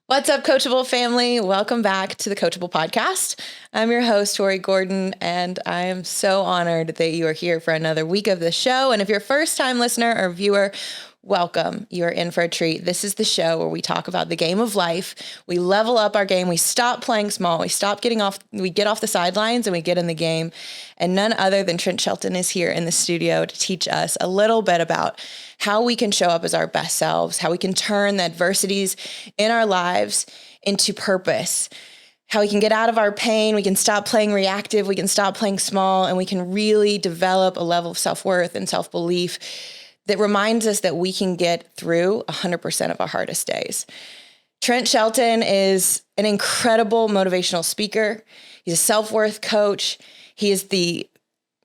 What's up, Coachable family? Welcome back to the Coachable podcast. I'm your host, Tori Gordon, and I am so honored that you are here for another week of the show. And if you're a first-time listener or viewer, welcome. You are in for a treat. This is the show where we talk about the game of life. We level up our game. We stop playing small. We get off the sidelines and we get in the game. And none other than Trent Shelton is here in the studio to teach us a little bit about how we can show up as our best selves, how we can turn the adversities in our lives into purpose, how we can get out of our pain, we can stop playing reactive, we can stop playing small, and we can really develop a level of self-worth and self-belief that reminds us that we can get through 100% of our hardest days. Trent Shelton is an incredible motivational speaker. He's a self-worth coach. He is the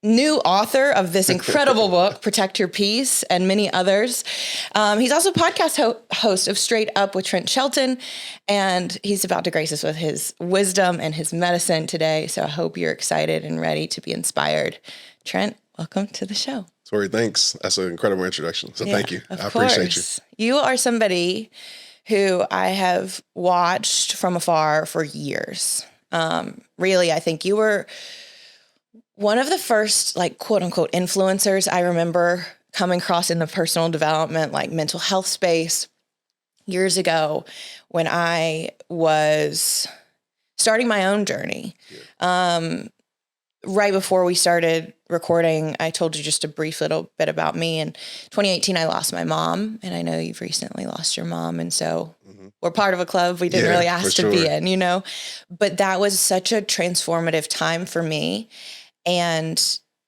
new author of this incredible book, Protect Your Peace, and many others. He's also a podcast host of Straight Up with Trent Shelton, and he's about to grace us with his wisdom and his medicine today. So I hope you're excited and ready to be inspired. Trent, welcome to the show. Tori, thanks. That's an incredible introduction. So thank you. I appreciate you. You are somebody who I have watched from afar for years. Really, I think you were one of the first, like, quote unquote, influencers I remember coming across in the personal development, like mental health space years ago when I was starting my own journey. Yeah. Right before we started recording, I told you just a brief little bit about me. In 2018, I lost my mom, and I know you've recently lost your mom. And so we're part of a club we didn't really ask to be in, but that was such a transformative time for me. And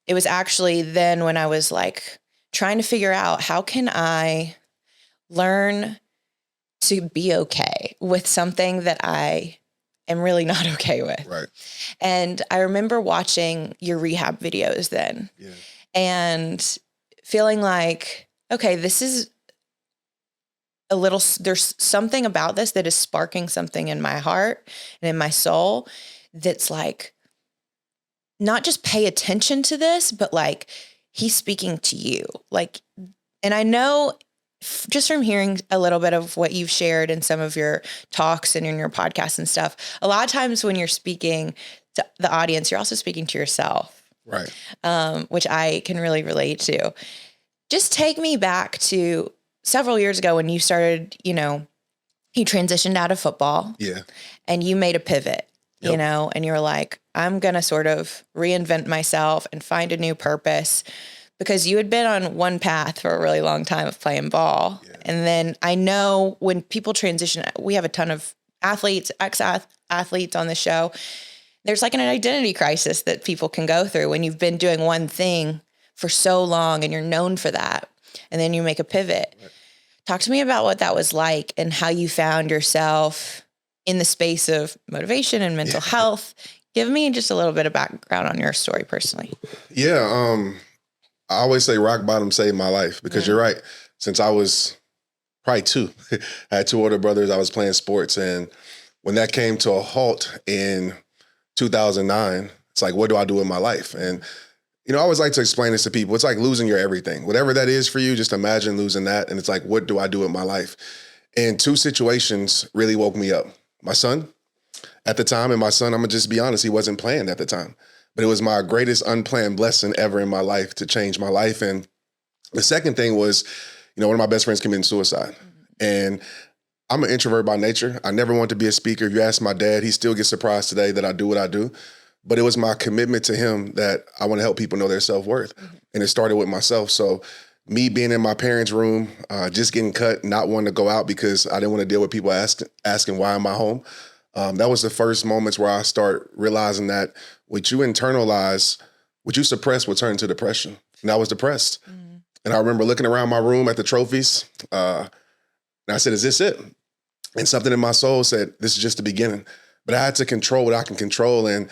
it was actually then when I was like trying to figure out, how can I learn to be okay with something that I am really not okay with. Right. And I remember watching your rehab videos then and feeling like, okay, this is there's something about this that is sparking something in my heart and in my soul that's like, not just pay attention to this, but like he's speaking to you. Like, and I know just from hearing a little bit of what you've shared in some of your talks and in your podcasts and stuff, a lot of times when you're speaking to the audience, you're also speaking to yourself. Right. Which I can really relate to. Just take me back to several years ago when you started, you transitioned out of football. Yeah. And you made a pivot, and you were like, I'm going to sort of reinvent myself and find a new purpose, because you had been on one path for a really long time of playing ball. Yeah. And then I know when people transition, we have a ton of athletes, ex-athletes on the show. There's like an identity crisis that people can go through when you've been doing one thing for so long and you're known for that. And then you make a pivot. Right. Talk to me about what that was like and how you found yourself in the space of motivation and mental health. Give me just a little bit of background on your story personally. Yeah. I always say rock bottom saved my life, because you're right. Since I was probably 2, I had 2 older brothers. I was playing sports. And when that came to a halt in 2009, it's like, what do I do with my life? And, I always like to explain this to people. It's like losing your everything. Whatever that is for you, just imagine losing that. And it's like, what do I do with my life? And 2 situations really woke me up. My son at the time, and my son, I'm going to just be honest, he wasn't planned at the time. But it was my greatest unplanned blessing ever in my life to change my life. And the second thing was, one of my best friends committed suicide. And I'm an introvert by nature. I never wanted to be a speaker. If you ask my dad, he still gets surprised today that I do what I do. But it was my commitment to him that I want to help people know their self-worth. And it started with myself. So me being in my parents' room, just getting cut, not wanting to go out because I didn't want to deal with people asking why am I home. That was the first moments where I start realizing that what you internalize, what you suppress will turn to depression. And I was depressed. And I remember looking around my room at the trophies, and I said, is this it? And something in my soul said, this is just the beginning. But I had to control what I can control, and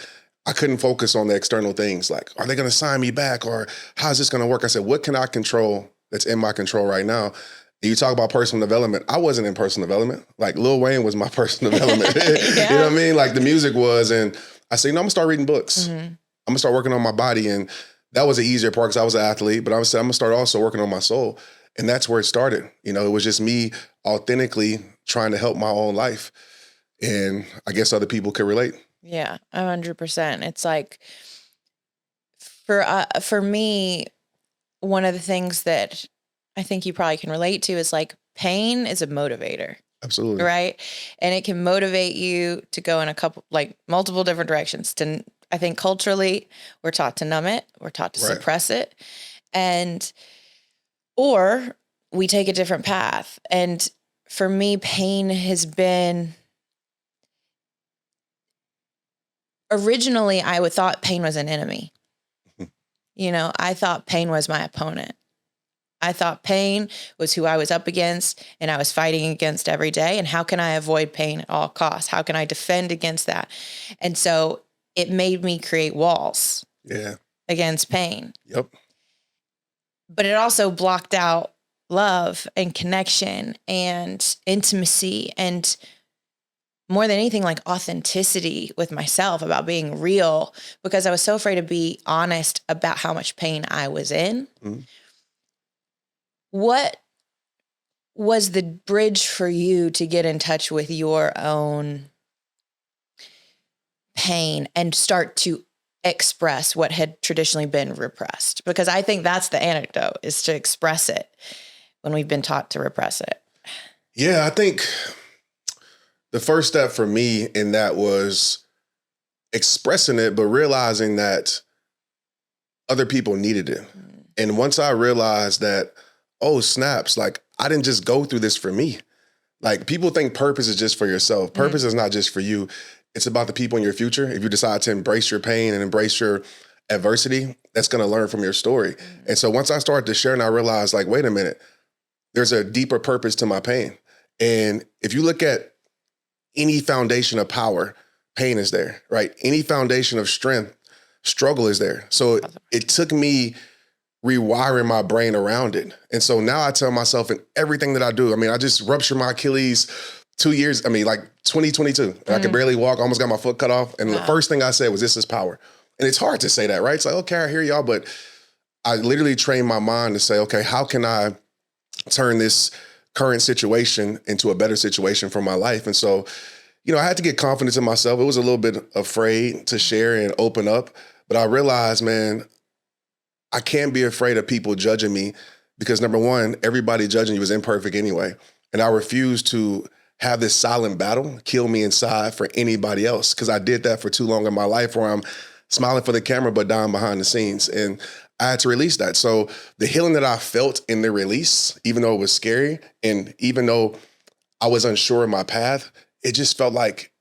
I couldn't focus on the external things, like, are they going to sign me back, or how's this going to work? I said, what can I control that's in my control right now? You talk about personal development. I wasn't in personal development. Like Lil Wayne was my personal development. You know what I mean? Like the music was. And I said, I'm going to start reading books. I'm going to start working on my body. And that was the easier part because I was an athlete. But I said, I'm going to start also working on my soul. And that's where it started. It was just me authentically trying to help my own life. And I guess other people can relate. Yeah, 100%. It's like for me, one of the things that I think you probably can relate to is like pain is a motivator. Absolutely. Right. And it can motivate you to go in a couple, like multiple different directions. I think culturally, we're taught to numb it. We're taught to suppress it. Or we take a different path. And for me, pain has been, originally I thought pain was an enemy. I thought pain was my opponent. I thought pain was who I was up against and I was fighting against every day. And how can I avoid pain at all costs? How can I defend against that? And so it made me create walls against pain. Yep. But it also blocked out love and connection and intimacy and more than anything, like authenticity with myself, about being real, because I was so afraid to be honest about how much pain I was in. Mm-hmm. What was the bridge for you to get in touch with your own pain and start to express what had traditionally been repressed? Because I think that's the antidote, is to express it when we've been taught to repress it. Yeah, I think the first step for me in that was expressing it, but realizing that other people needed it. Mm. And once I realized that, oh, snaps, like I didn't just go through this for me. Like people think purpose is just for yourself. Purpose is not just for you. It's about the people in your future. If you decide to embrace your pain and embrace your adversity, that's going to learn from your story. And so once I started to share and I realized, like, wait a minute, there's a deeper purpose to my pain. And if you look at any foundation of power, pain is there, right? Any foundation of strength, struggle is there. So it took me rewiring my brain around it. And so now I tell myself in everything that I do, I just ruptured my Achilles 2 years, 2022. I could barely walk, almost got my foot cut off. And the first thing I said was, this is power. And it's hard to say that, right? It's like, okay, I hear y'all, but I literally trained my mind to say, okay, how can I turn this current situation into a better situation for my life? And so, I had to get confidence in myself. It was a little bit afraid to share and open up, but I realized, man, I can't be afraid of people judging me because number one, everybody judging you is imperfect anyway. And I refuse to have this silent battle kill me inside for anybody else, because I did that for too long in my life where I'm smiling for the camera but dying behind the scenes. And I had to release that. So the healing that I felt in the release, even though it was scary and even though I was unsure of my path, it just felt like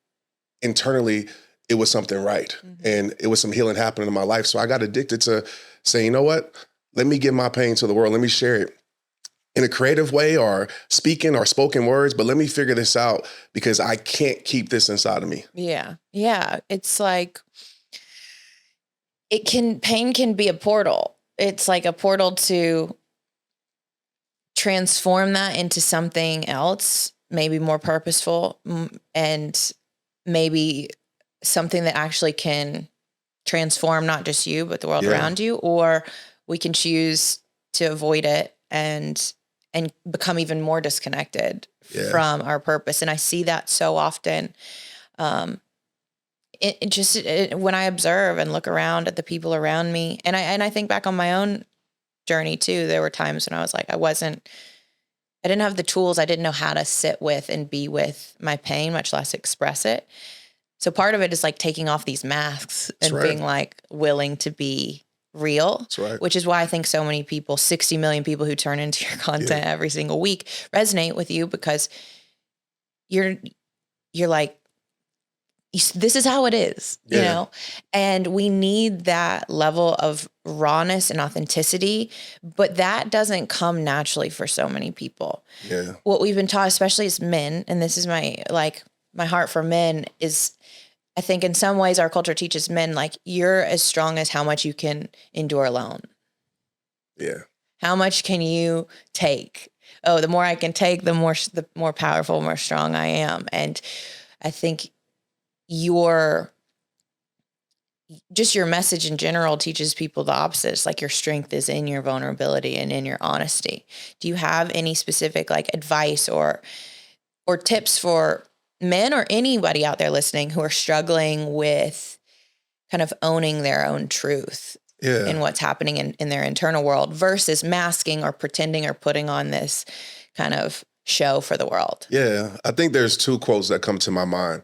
internally it was something right. Mm-hmm. And it was some healing happening in my life. So I got addicted to saying, you know what? Let me give my pain to the world. Let me share it in a creative way or speaking or spoken words, but let me figure this out because I can't keep this inside of me. Yeah. Yeah. It's like, pain can be a portal. It's like a portal to transform that into something else, maybe more purposeful and maybe something that actually can transform not just you, but the world around you. Or we can choose to avoid it and become even more disconnected from our purpose. And I see that so often. When I observe and look around at the people around me, and I think back on my own journey too, there were times when I was like, I didn't have the tools. I didn't know how to sit with and be with my pain, much less express it. So part of it is like taking off these masks and being like willing to be real, which is why I think so many people, 60 million people who turn into your content every single week resonate with you, because you're like, this is how it is, you know? And we need that level of rawness and authenticity, but that doesn't come naturally for so many people. Yeah. What we've been taught, especially as men, and this is my heart for men, is I think in some ways our culture teaches men, like, you're as strong as how much you can endure alone. Yeah. How much can you take? Oh, the more I can take, the more powerful, more strong I am. And I think your message in general teaches people the opposite. It's like your strength is in your vulnerability and in your honesty. Do you have any specific like advice or or tips for men or anybody out there listening who are struggling with kind of owning their own truth in what's happening in their internal world versus masking or pretending or putting on this kind of show for the world? Yeah, I think there's two quotes that come to my mind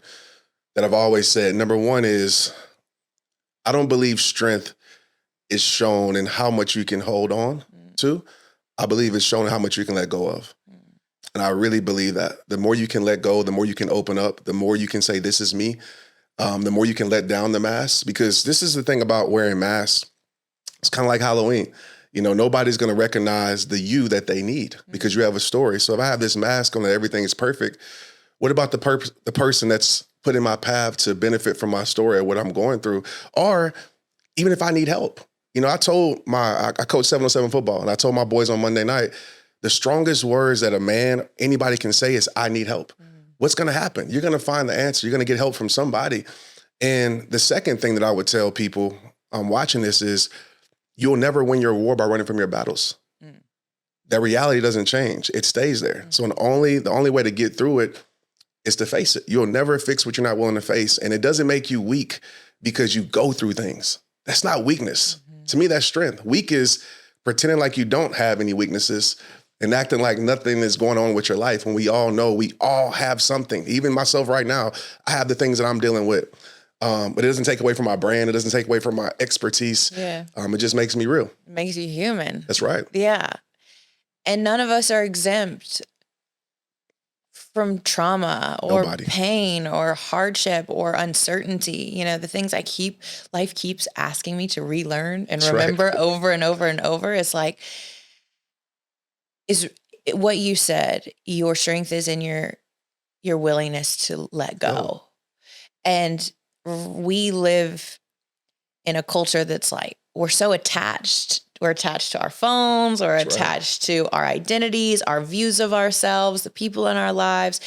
that I've always said. Number one is, I don't believe strength is shown in how much you can hold on to. I believe it's shown in how much you can let go of. And I really believe that the more you can let go, the more you can open up, the more you can say, this is me, the more you can let down the mask. Because this is the thing about wearing masks. It's kind of like Halloween. You know, nobody's going to recognize the you that they need because you have a story. So if I have this mask on that everything is perfect, what about the person that's put in my path to benefit from my story or what I'm going through? Or even if I need help. You know, I coach 7-on-7 football, and I told my boys on Monday night, the strongest words that anybody can say is, I need help. What's going to happen? You're going to find the answer. You're going to get help from somebody. And the second thing that I would tell people watching this is, you'll never win your war by running from your battles. That reality doesn't change. It stays there. So the only way to get through it is to face it. You'll never fix what you're not willing to face. And it doesn't make you weak because you go through things. That's not weakness. To me, that's strength. Weak is pretending like you don't have any weaknesses and acting like nothing is going on with your life when we all know we all have something. Even myself right now, I have the things that I'm dealing with. But it doesn't take away from my brand. It doesn't take away from my expertise. Yeah. It just makes me real. It makes you human. That's right. Yeah. And none of us are exempt from trauma or pain or hardship or uncertainty. You know, the things life keeps asking me to relearn and remember over and over and over. It's like, is what you said, your strength is in your willingness to let go. And we live in a culture that's like, we're so attached. We're attached to our phones, or attached to our identities, our views of ourselves, the people in our lives.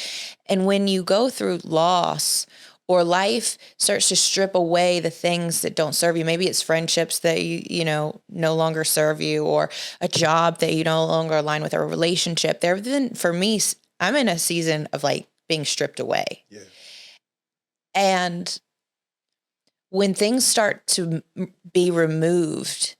And when you go through loss or life starts to strip away the things that don't serve you, maybe it's friendships that you know, no longer serve you, or a job that you no longer align with, or a relationship. For me, I'm in a season of like being stripped away. Yeah. And when things start to be removed,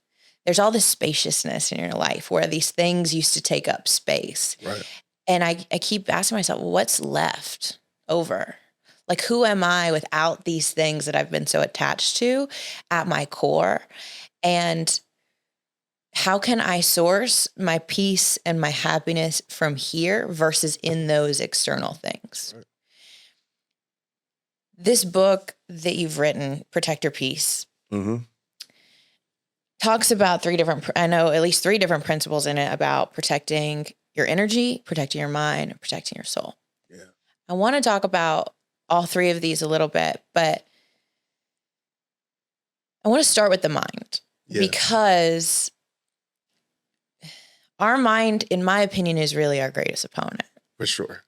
there's all this spaciousness in your life where these things used to take up space. Right. And I keep asking myself, what's left over? Like, who am I without these things that I've been so attached to at my core? And how can I source my peace and my happiness from here versus in those external things? Right. This book that you've written, Protect Your Peace, talks about at least three different principles in it about protecting your energy, protecting your mind, and protecting your soul. Yeah. I want to talk about all three of these a little bit, but I want to start with the mind because our mind, in my opinion, is really our greatest opponent. For sure.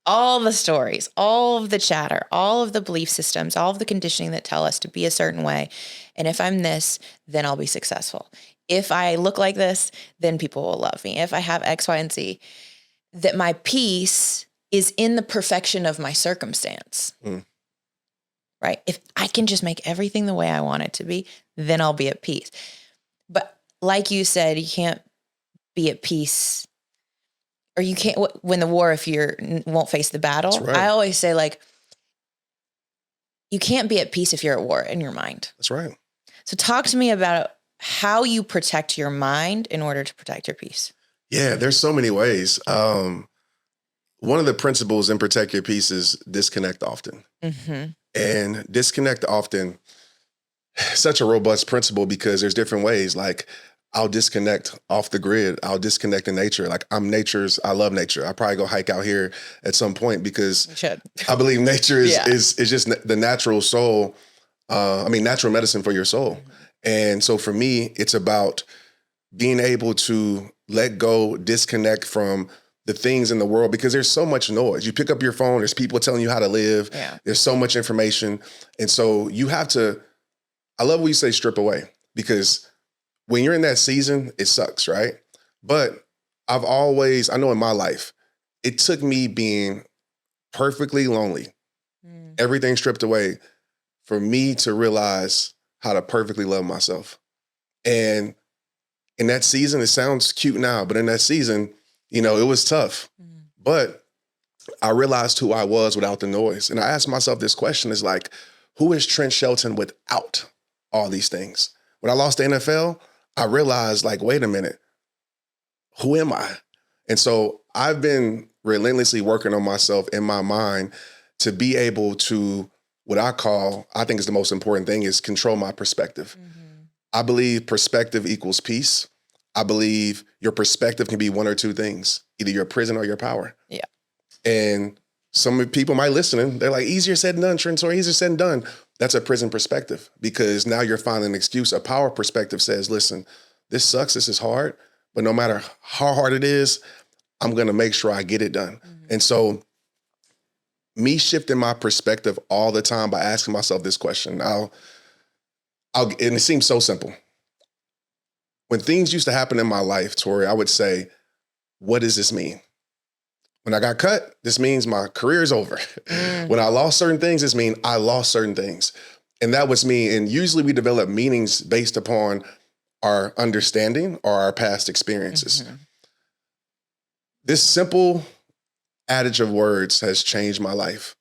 All the stories, all of the chatter, all of the belief systems, all of the conditioning that tell us to be a certain way. And if I'm this, then I'll be successful. If I look like this, then people will love me. If I have X, Y, and Z, that my peace is in the perfection of my circumstance. Right? If I can just make everything the way I want it to be, then I'll be at peace. But like you said, you can't be at peace, or you can't win the war if you won't face the battle. Right. I always say, like, you can't be at peace if you're at war in your mind. That's right. So talk to me about how you protect your mind in order to protect your peace. Yeah, there's so many ways. One of the principles in Protect Your Peace is disconnect often. And disconnect often, such a robust principle because there's different ways. Like, I'll disconnect off the grid. I'll disconnect in nature. Like, I love nature. I'll probably go hike out here at some point because I believe nature is just the natural soul. Natural medicine for your soul. And so for me, it's about being able to let go, disconnect from the things in the world, because there's so much noise. You pick up your phone, there's people telling you how to live. Yeah. There's so much information. And so you have to, I love when you say strip away, because when you're in that season, it sucks, right? But I know in my life, it took me being perfectly lonely, everything stripped away for me to realize how to perfectly love myself. And in that season, it sounds cute now, but in that season, it was tough. But I realized who I was without the noise. And I asked myself this question is like, who is Trent Shelton without all these things? When I lost the NFL, I realized like, wait a minute, who am I? And so I've been relentlessly working on myself in my mind to be able to, I think is the most important thing, is control my perspective. I believe perspective equals peace. I believe your perspective can be one or two things, either your prison or your power. Yeah. And some people might listen, they're like, easier said than done, Trent, or easier said than done. That's a prison perspective, because now you're finding an excuse. A power perspective says, listen, this sucks, this is hard, but no matter how hard it is, I'm going to make sure I get it done. And so me shifting my perspective all the time by asking myself this question, and it seems so simple. When things used to happen in my life, Tori, I would say, what does this mean? When I got cut, this means my career is over. When I lost certain things, this means I lost certain things. And that was me. And usually we develop meanings based upon our understanding or our past experiences. This simple adage of words has changed my life.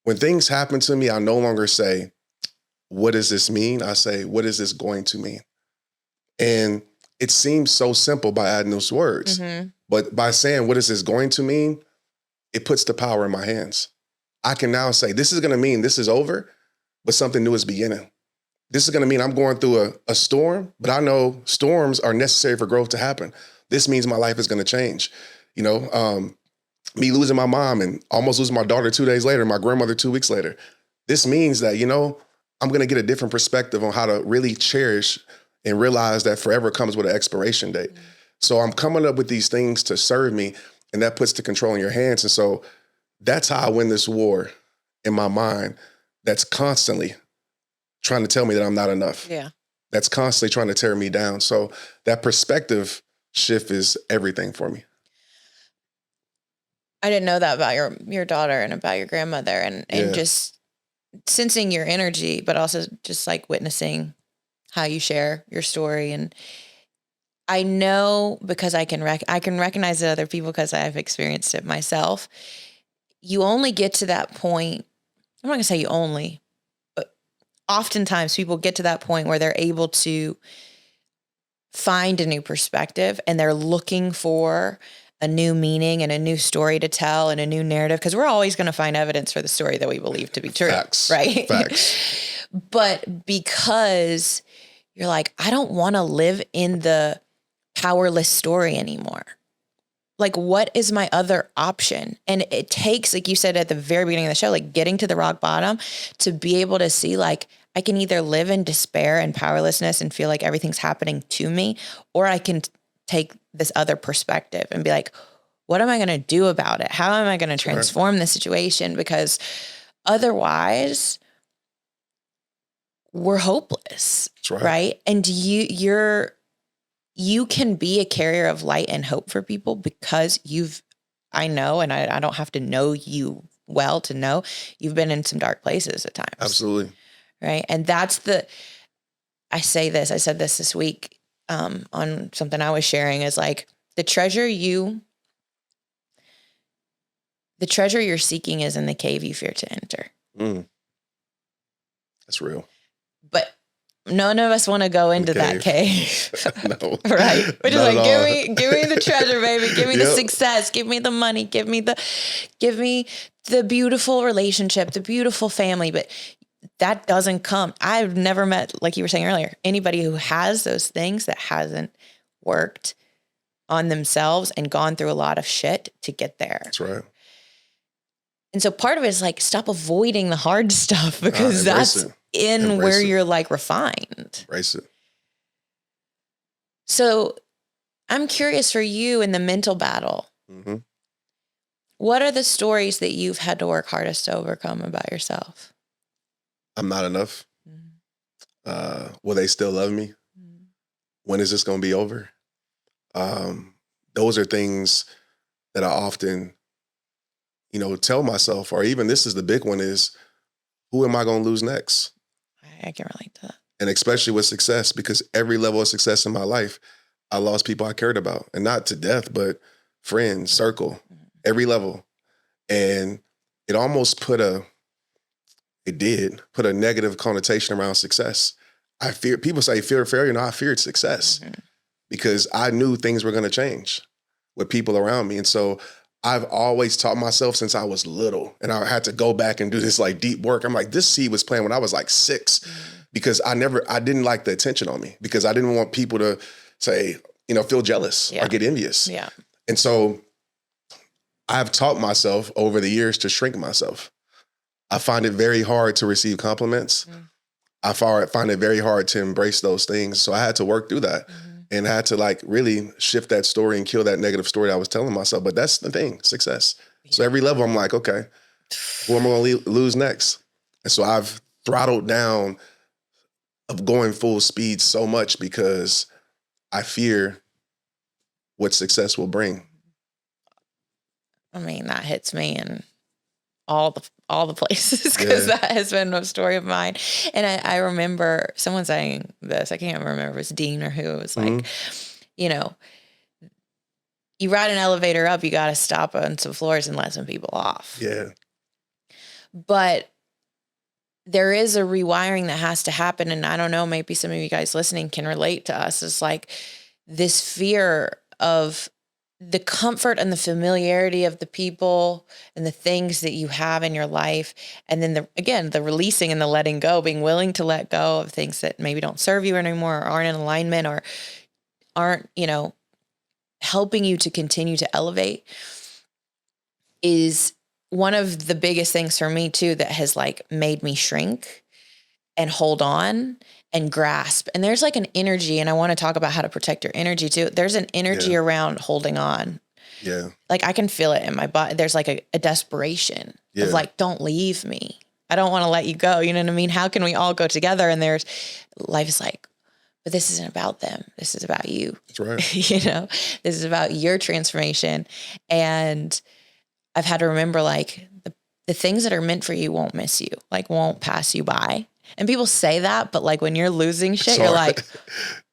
When things happen to me, I no longer say, what does this mean? I say, what is this going to mean? And it seems so simple by adding those words. But by saying, what is this going to mean? It puts the power in my hands. I can now say, this is going to mean this is over, but something new is beginning. This is going to mean I'm going through a storm, but I know storms are necessary for growth to happen. This means my life is going to change. Me losing my mom and almost losing my daughter 2 days later, my grandmother 2 weeks later. This means that, I'm going to get a different perspective on how to really cherish and realize that forever comes with an expiration date. So I'm coming up with these things to serve me, and that puts the control in your hands. And so that's how I win this war in my mind that's constantly trying to tell me that I'm not enough. Yeah. That's constantly trying to tear me down. So that perspective shift is everything for me. I didn't know that about your daughter and about your grandmother and just sensing your energy, but also just like witnessing how you share your story. And I know because I can recognize it in other people because I've experienced it myself. You only get to that point. I'm not gonna say you only, but oftentimes people get to that point where they're able to find a new perspective and they're looking for a new meaning and a new story to tell and a new narrative, because we're always going to find evidence for the story that we believe to be true. Facts. Right? Facts. But because you're like, I don't want to live in the powerless story anymore. Like, what is my other option? And it takes, like you said at the very beginning of the show, like getting to the rock bottom to be able to see, like, I can either live in despair and powerlessness and feel like everything's happening to me, or I can take this other perspective and be like, what am I going to do about it? How am I going to transform the situation? Because otherwise we're hopeless. That's right. Right. And you can be a carrier of light and hope for people because I know, and I don't have to know you well to know you've been in some dark places at times. Absolutely. Right. And I said this week on something I was sharing is like the treasure you're seeking is in the cave you fear to enter. That's real. But none of us want to go into that cave. No. Right. We're just like, give me the treasure, baby. Give me the success. Give me the money. Give me the beautiful relationship, the beautiful family. But that doesn't come. I've never met, like you were saying earlier, anybody who has those things that hasn't worked on themselves and gone through a lot of shit to get there. That's right. And so part of it is like, stop avoiding the hard stuff because that's where you're like refined. Embrace it. So I'm curious for you in the mental battle. Mm-hmm. What are the stories that you've had to work hardest to overcome about yourself? I'm not enough. Will they still love me? When is this going to be over? Those are things that I often, tell myself, or even this is the big one, is who am I going to lose next? I can relate to that. And especially with success, because every level of success in my life, I lost people I cared about, and not to death, but friends, circle, every level. And it almost put a negative connotation around success. People say fear of failure. No, I feared success because I knew things were going to change with people around me. And so I've always taught myself since I was little, and I had to go back and do this like deep work. I'm like, this seed was planted when I was like 6 because I didn't like the attention on me, because I didn't want people to say, feel jealous or get envious. Yeah. And so I've taught myself over the years to shrink myself. I find it very hard to receive compliments. I find it very hard to embrace those things. So I had to work through that and I had to like really shift that story and kill that negative story that I was telling myself. But that's the thing, success. So every level I'm like, okay, who am I going to lose next? And so I've throttled down of going full speed so much because I fear what success will bring. I mean, that hits me in all the places, because that has been a story of mine. And I remember someone saying this, I can't remember if it was Dean or who, it was like, you ride an elevator up, you got to stop on some floors and let some people off. Yeah. But there is a rewiring that has to happen. And I don't know, maybe some of you guys listening can relate to us. It's like this fear of the comfort and the familiarity of the people and the things that you have in your life. And then the releasing and the letting go, being willing to let go of things that maybe don't serve you anymore, or aren't in alignment, or aren't, helping you to continue to elevate, is one of the biggest things for me too, that has like made me shrink and hold on and grasp. And there's like an energy, and I want to talk about how to protect your energy too. There's an energy around holding on. Yeah. Like I can feel it in my body. There's like a desperation of like, don't leave me. I don't want to let you go. You know what I mean? How can we all go together? And life is like, but this isn't about them. This is about you. That's right. This is about your transformation. And I've had to remember like the things that are meant for you won't miss you, like won't pass you by. And people say that, but like when you're losing shit, you're like,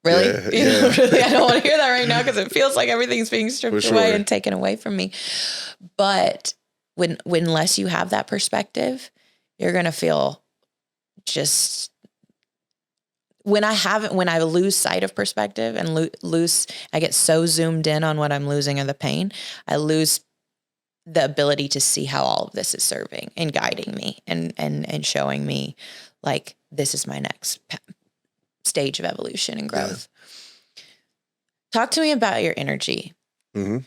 really? Really? I don't want to hear that right now, because it feels like everything's being stripped away and taken away from me. But unless you have that perspective, you're going to feel just, when I lose sight of perspective and I get so zoomed in on what I'm losing or the pain, I lose the ability to see how all of this is serving and guiding me and showing me like, this is my next stage of evolution and growth. Yeah. Talk to me about your energy. I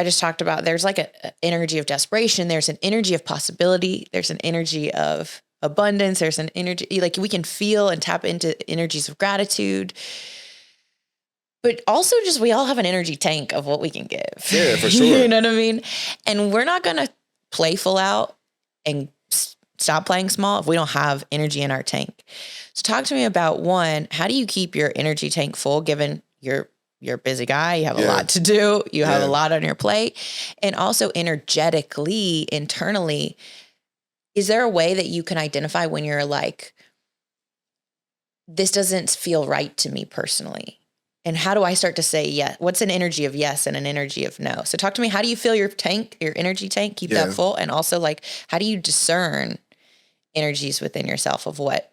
just talked about, there's like an energy of desperation. There's an energy of possibility. There's an energy of abundance. There's an energy, like we can feel and tap into energies of gratitude. But also just, we all have an energy tank of what we can give. Yeah, for sure. You know what I mean? And we're not going to play full out and stop playing small if we don't have energy in our tank. So talk to me about, one, how do you keep your energy tank full, given you're a busy guy, you have a lot to do, you have a lot on your plate, and also energetically, internally, is there a way that you can identify when you're like, this doesn't feel right to me personally? And how do I start to say yes? What's an energy of yes and an energy of no? So talk to me, how do you fill your tank, your energy tank, keep that full? And also like, how do you discern energies within yourself of what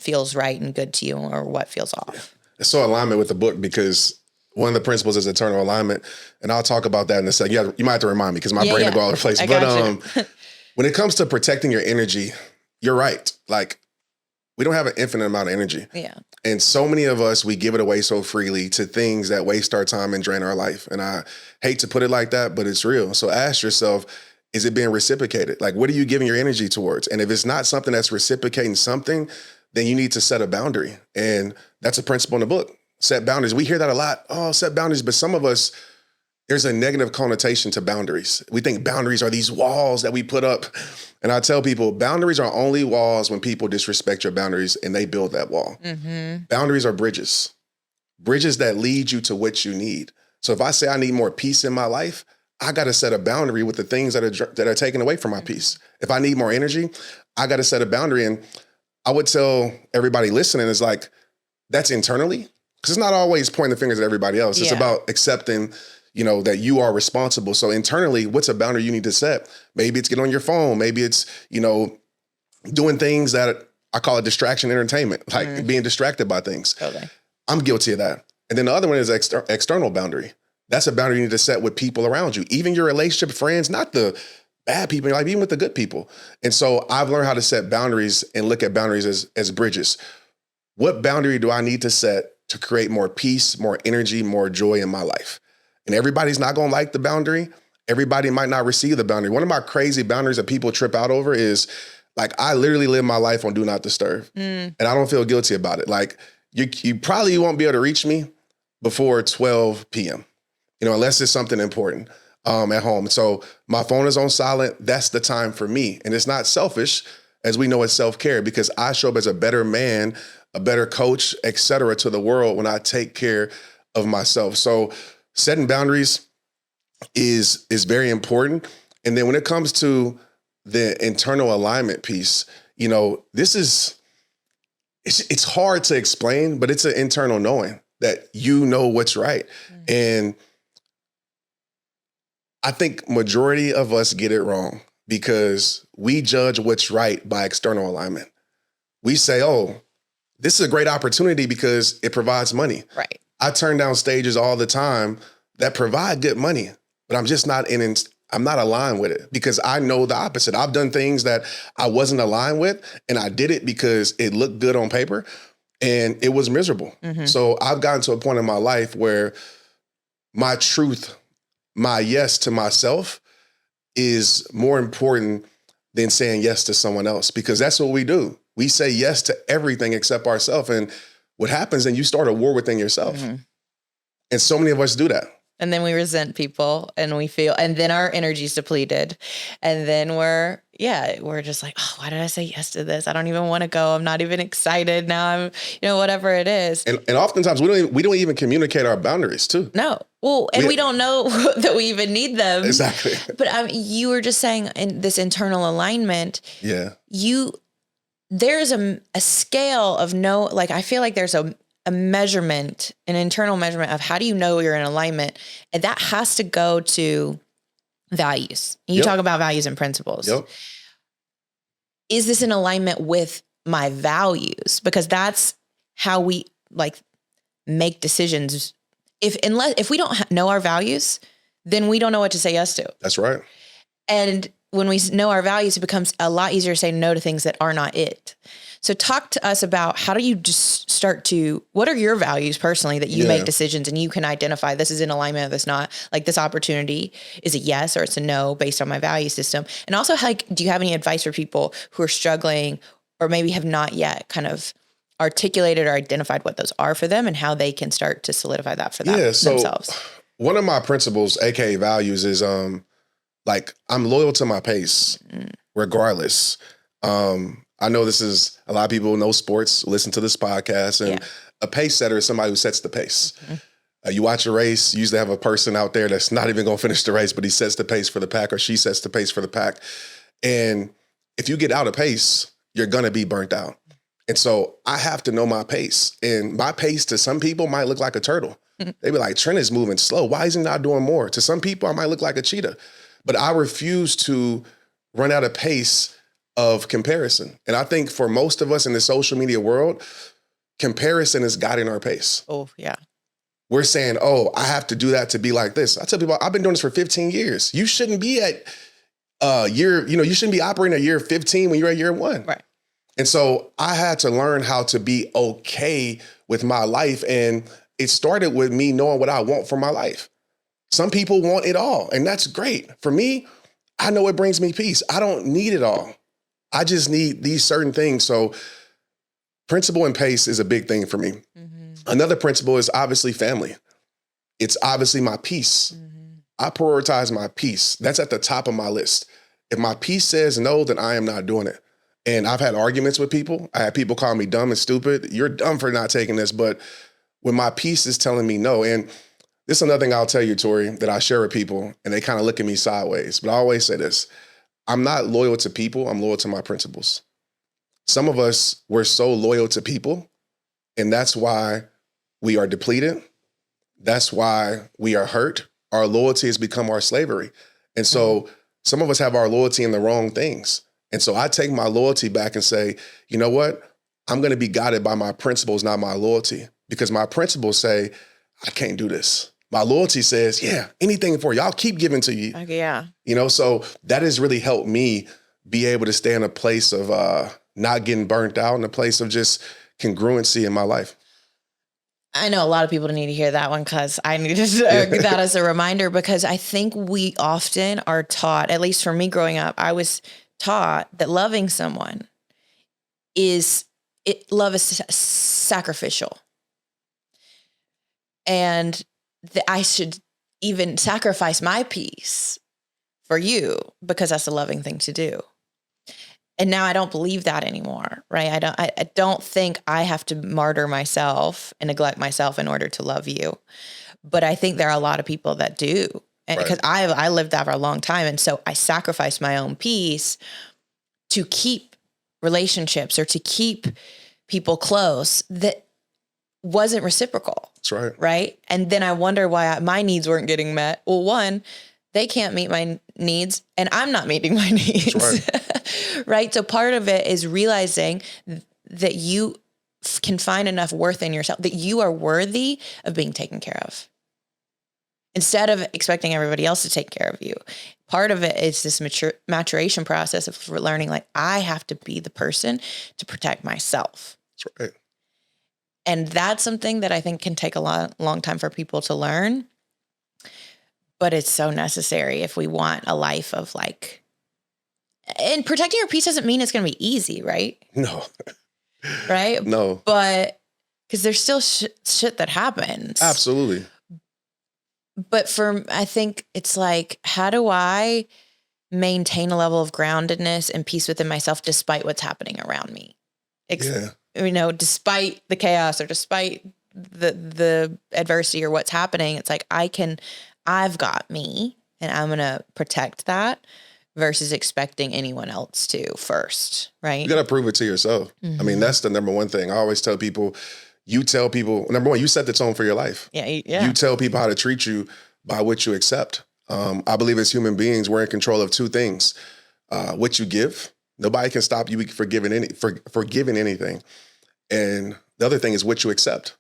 feels right and good to you or what feels off? It's so alignment with the book, because one of the principles is eternal alignment. And I'll talk about that in a second. You might have to remind me, because my brain will go all over the place. But when it comes to protecting your energy, you're right. Like, we don't have an infinite amount of energy. Yeah. And so many of us, we give it away so freely to things that waste our time and drain our life. And I hate to put it like that, but it's real. So ask yourself, is it being reciprocated? Like, what are you giving your energy towards? And if it's not something that's reciprocating something, then you need to set a boundary. And that's a principle in the book. Set boundaries. We hear that a lot. Oh, set boundaries. But some of us, there's a negative connotation to boundaries. We think boundaries are these walls that we put up. And I tell people, boundaries are only walls when people disrespect your boundaries and they build that wall. Mm-hmm. Boundaries are bridges that lead you to what you need. So if I say I need more peace in my life, I got to set a boundary with the things that are taken away from my peace. If I need more energy, I got to set a boundary. And I would tell everybody listening is like, that's internally, because it's not always pointing the fingers at everybody else. It's about accepting, that you are responsible. So internally, what's a boundary you need to set? Maybe it's get on your phone. Maybe it's, doing things that I call it distraction entertainment, like being distracted by things. Totally. I'm guilty of that. And then the other one is external boundary. That's a boundary you need to set with people around you, even your relationship friends, not the bad people, like even with the good people. And so I've learned how to set boundaries and look at boundaries as bridges. What boundary do I need to set to create more peace, more energy, more joy in my life? And everybody's not going to like the boundary. Everybody might not receive the boundary. One of my crazy boundaries that people trip out over is like, I literally live my life on do not disturb. And I don't feel guilty about it. Like you probably won't be able to reach me before 12 p.m., unless it's something important at home. So my phone is on silent. That's the time for me. And it's not selfish, as we know it's self-care, because I show up as a better man, a better coach, et cetera, to the world when I take care of myself. So setting boundaries is very important. And then when it comes to the internal alignment piece, it's hard to explain, but it's an internal knowing that you know what's right. And I think majority of us get it wrong because we judge what's right by external alignment. We say, oh, this is a great opportunity because it provides money. Right. I turn down stages all the time that provide good money, but I'm just I'm not aligned with it because I know the opposite. I've done things that I wasn't aligned with, and I did it because it looked good on paper and it was miserable. So I've gotten to a point in my life where my truth, my yes to myself is more important than saying yes to someone else, because that's what we do. We say yes to everything except ourselves. And what happens then, you start a war within yourself. And so many of us do that. And then we resent people and we feel, and then our energy's depleted. And then we're just like, oh, why did I say yes to this? I don't even want to go. I'm not even excited. Now I'm, whatever it is. And oftentimes we don't even communicate our boundaries too. No. Well, and we don't know that we even need them. Exactly. But you were just saying in this internal alignment. Yeah. There's a scale of I feel like there's a measurement, an internal measurement of how do you know you're in alignment? And that has to go to values. And you talk about values and principles. Yep. Is this in alignment with my values? Because that's how we make decisions. If we don't know our values, then we don't know what to say yes to. That's right. And when we know our values, it becomes a lot easier to say no to things that are not it. So talk to us about how do you just what are your values personally that you make decisions and you can identify this is in alignment or this not, like this opportunity is a yes or it's a no based on my value system. And also do you have any advice for people who are struggling or maybe have not yet kind of articulated or identified what those are for them and how they can start to solidify that for themselves? One of my principles, aka values, is I'm loyal to my pace regardless. I know a lot of people know sports, listen to this podcast, and a pace setter is somebody who sets the pace. You watch a race, you usually have a person out there that's not even going to finish the race, but he sets the pace for the pack or she sets the pace for the pack. And if you get out of pace, you're going to be burnt out. And so I have to know my pace. And my pace to some people might look like a turtle. They be like, Trent is moving slow. Why is he not doing more? To some people, I might look like a cheetah. But I refuse to run out of pace of comparison. And I think for most of us in the social media world, comparison is guiding our pace. Oh, yeah. We're saying, oh, I have to do that to be like this. I tell people, I've been doing this for 15 years. You shouldn't be at you shouldn't be operating at year 15 when you're at year 1. Right. And so I had to learn how to be okay with my life. And it started with me knowing what I want for my life. Some people want it all, and that's great. For me, I know it brings me peace. I don't need it all. I just need these certain things. So principle and pace is a big thing for me. Another principle is obviously family. It's obviously my peace. I prioritize my peace. That's at the top of my list. If my peace says no, then I am not doing it. And I've had arguments with people. I had people call me dumb and stupid. You're dumb for not taking this. But when my peace is telling me no, and This is another thing I'll tell you, Tori, that I share with people, and they kind of look at me sideways. But I always say this. I'm not loyal to people. I'm loyal to my principles. Some of us, we're so loyal to people, and that's why we are depleted. That's why we are hurt. Our loyalty has become our slavery. And so some of us have our loyalty in the wrong things. And so I take my loyalty back and say, you know what? I'm going to be guided by my principles, not my loyalty, because my principles say, I can't do this. My loyalty says, yeah, anything for you. I'll keep giving to you. Okay, yeah. You know, so that has really helped me be able to stay in a place of not getting burnt out, in a place of just congruency in my life. I know a lot of people need to hear that one because I needed that as a reminder, because I think we often are taught, at least for me growing up, I was taught that loving someone love is sacrificial. And that I should even sacrifice my peace for you because that's a loving thing to do. And now I don't believe that anymore, right? I don't think I have to martyr myself and neglect myself in order to love you. But I think there are a lot of people that do. And because I lived that for a long time. And so I sacrificed my own peace to keep relationships or to keep people close that wasn't reciprocal. That's right. Right. And then I wonder why my needs weren't getting met. Well, one, they can't meet my needs and I'm not meeting my needs. Right. Right. So part of it is realizing that you can find enough worth in yourself, that you are worthy of being taken care of instead of expecting everybody else to take care of you. Part of it is this maturation process of learning, like, I have to be the person to protect myself. That's right. And that's something that I think can take a long time for people to learn. But it's so necessary if we want a life of like, and protecting your peace doesn't mean it's going to be easy, right? No. Right? No. But because there's still shit that happens. Absolutely. But I think it's like, how do I maintain a level of groundedness and peace within myself despite what's happening around me? You know, despite the chaos or despite the adversity or what's happening, it's like, I've got me and I'm going to protect that versus expecting anyone else to first, right? You got to prove it to yourself. Mm-hmm. I mean, that's the number one thing. I always tell people, number one, you set the tone for your life. Yeah. You tell people how to treat you by what you accept. I believe as human beings, we're in control of two things. What you give. Nobody can stop you for giving anything. And the other thing is what you accept,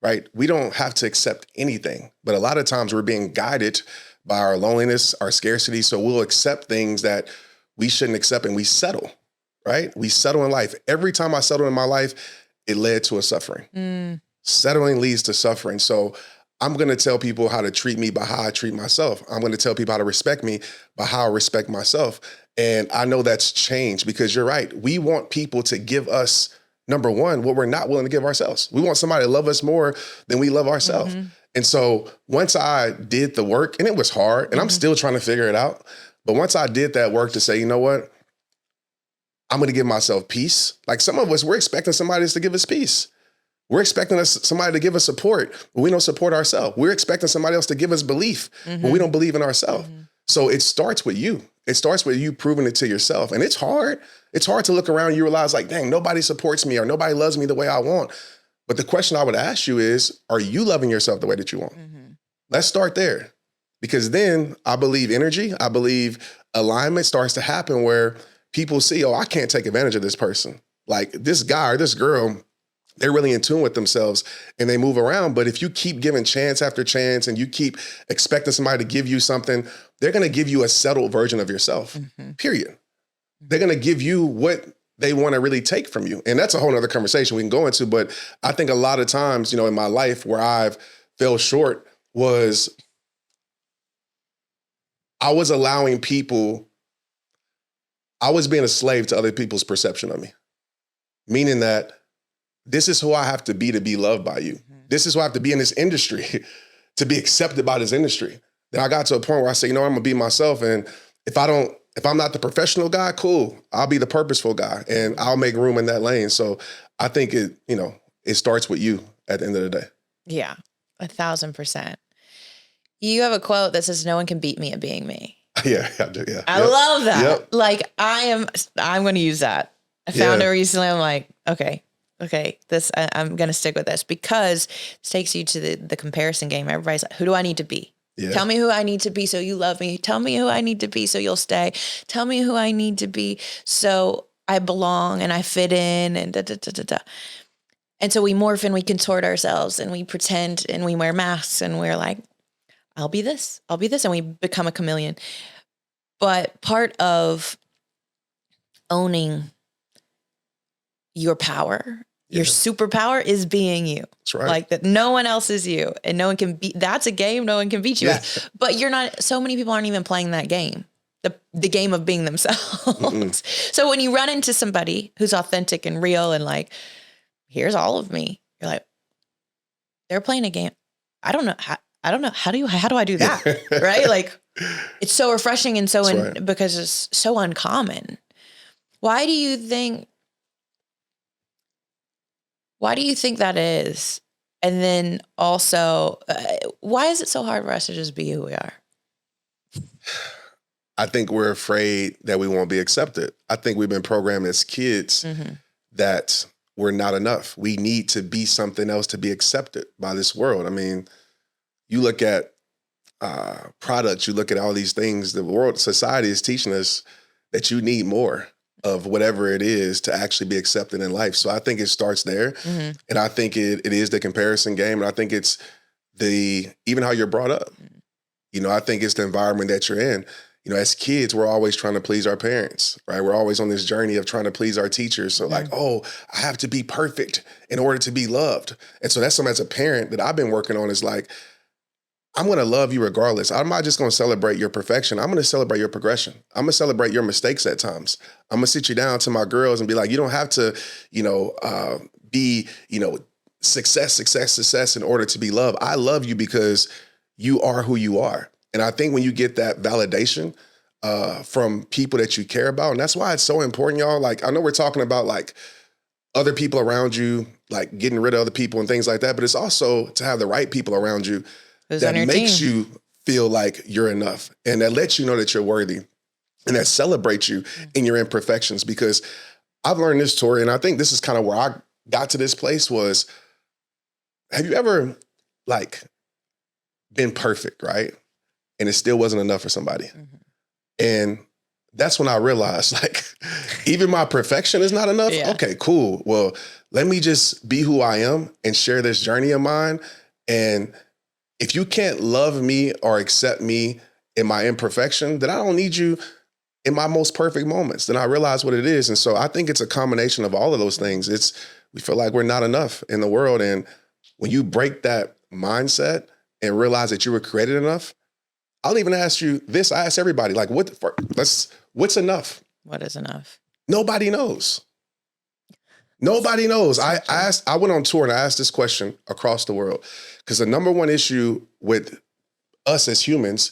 right? We don't have to accept anything, but a lot of times we're being guided by our loneliness, our scarcity. So we'll accept things that we shouldn't accept and we settle, right? We settle in life. Every time I settled in my life, it led to a suffering. Settling leads to suffering. So I'm going to tell people how to treat me by how I treat myself. I'm going to tell people how to respect me by how I respect myself. And I know that's changed because you're right. We want people to give us, number one, what we're not willing to give ourselves. We want somebody to love us more than we love ourselves. Mm-hmm. And so once I did the work, and it was hard, and I'm still trying to figure it out, but once I did that work to say, you know what, I'm going to give myself peace. Like some of us, we're expecting somebody else to give us peace. We're expecting somebody to give us support, but we don't support ourselves. We're expecting somebody else to give us belief, but we don't believe in ourselves. So it starts with you. It starts with you proving it to yourself. And it's hard. It's hard to look around and you realize like, dang, nobody supports me or nobody loves me the way I want. But the question I would ask you is, are you loving yourself the way that you want? Let's start there. Because then I believe I believe alignment starts to happen where people see, oh, I can't take advantage of this person. Like this guy or this girl, they're really in tune with themselves and they move around. But if you keep giving chance after chance and you keep expecting somebody to give you something, they're going to give you a settled version of yourself, period. They're going to give you what they want to really take from you. And that's a whole nother conversation we can go into. But I think a lot of times, in my life where I've fell short was I was allowing people, I was being a slave to other people's perception of me. Meaning that this is who I have to be loved by you. This is who I have to be in this industry to be accepted by this industry. Then I got to a point where I say, I'm going to be myself. And if I'm not the professional guy, cool. I'll be the purposeful guy and I'll make room in that lane. So I think it starts with you at the end of the day. Yeah, 1,000%. You have a quote that says, "No one can beat me at being me." Yeah, I do. Yeah. I love that. Yep. Like I'm going to use that. I found it recently. I'm like, okay, I'm going to stick with this because this takes you to the comparison game. Everybody's like, who do I need to be? Yeah. Tell me who I need to be so you love me. Tell me who I need to be so you'll stay. Tell me who I need to be so I belong and I fit in and da, da, da, da, da. And so we morph and we contort ourselves and we pretend and we wear masks and we're like, I'll be this. And we become a chameleon. But part of owning your power, your superpower is being you. That's right. Like that no one else is you and no one can beat, that's a game no one can beat you at. But so many people aren't even playing that game. The game of being themselves. So when you run into somebody who's authentic and real and like, here's all of me, you're like, they're playing a game. I don't know. How do I do that? Right? Like it's so refreshing and because it's so uncommon. Why do you think that is? And then also, why is it so hard for us to just be who we are? I think we're afraid that we won't be accepted. I think we've been programmed as kids that we're not enough. We need to be something else to be accepted by this world. I mean, you look at products, you look at all these things, the world, society is teaching us that you need more of whatever it is to actually be accepted in life. So I think it starts there. And I think it is the comparison game. And I think it's even how you're brought up. You know, I think it's the environment that you're in. You know, as kids, we're always trying to please our parents, right? We're always on this journey of trying to please our teachers. So like, oh, I have to be perfect in order to be loved. And so that's something as a parent that I've been working on is like, I'm going to love you regardless. I'm not just going to celebrate your perfection. I'm going to celebrate your progression. I'm going to celebrate your mistakes at times. I'm going to sit you down to my girls and be like, you don't have to, be, success in order to be loved. I love you because you are who you are. And I think when you get that validation from people that you care about, and that's why it's so important, y'all. Like, I know we're talking about like other people around you, like getting rid of other people and things like that, but it's also to have the right people around you that makes you feel like you're enough and that lets you know that you're worthy and that celebrates you in your imperfections. Because I've learned this, Tori, and I think this is kind of where I got to this place was, have you ever like been perfect, right? And it still wasn't enough for somebody. And that's when I realized like, even my perfection is not enough. Yeah. Okay, cool. Well, let me just be who I am and share this journey of mine. And if you can't love me or accept me in my imperfection, then I don't need you in my most perfect moments. Then I realize what it is. And so I think it's a combination of all of those things. We feel like we're not enough in the world. And when you break that mindset and realize that you were created enough, I'll even ask you this. I ask everybody, like, what's enough? What is enough? Nobody knows. Nobody knows. I went on tour and I asked this question across the world because the number one issue with us as humans,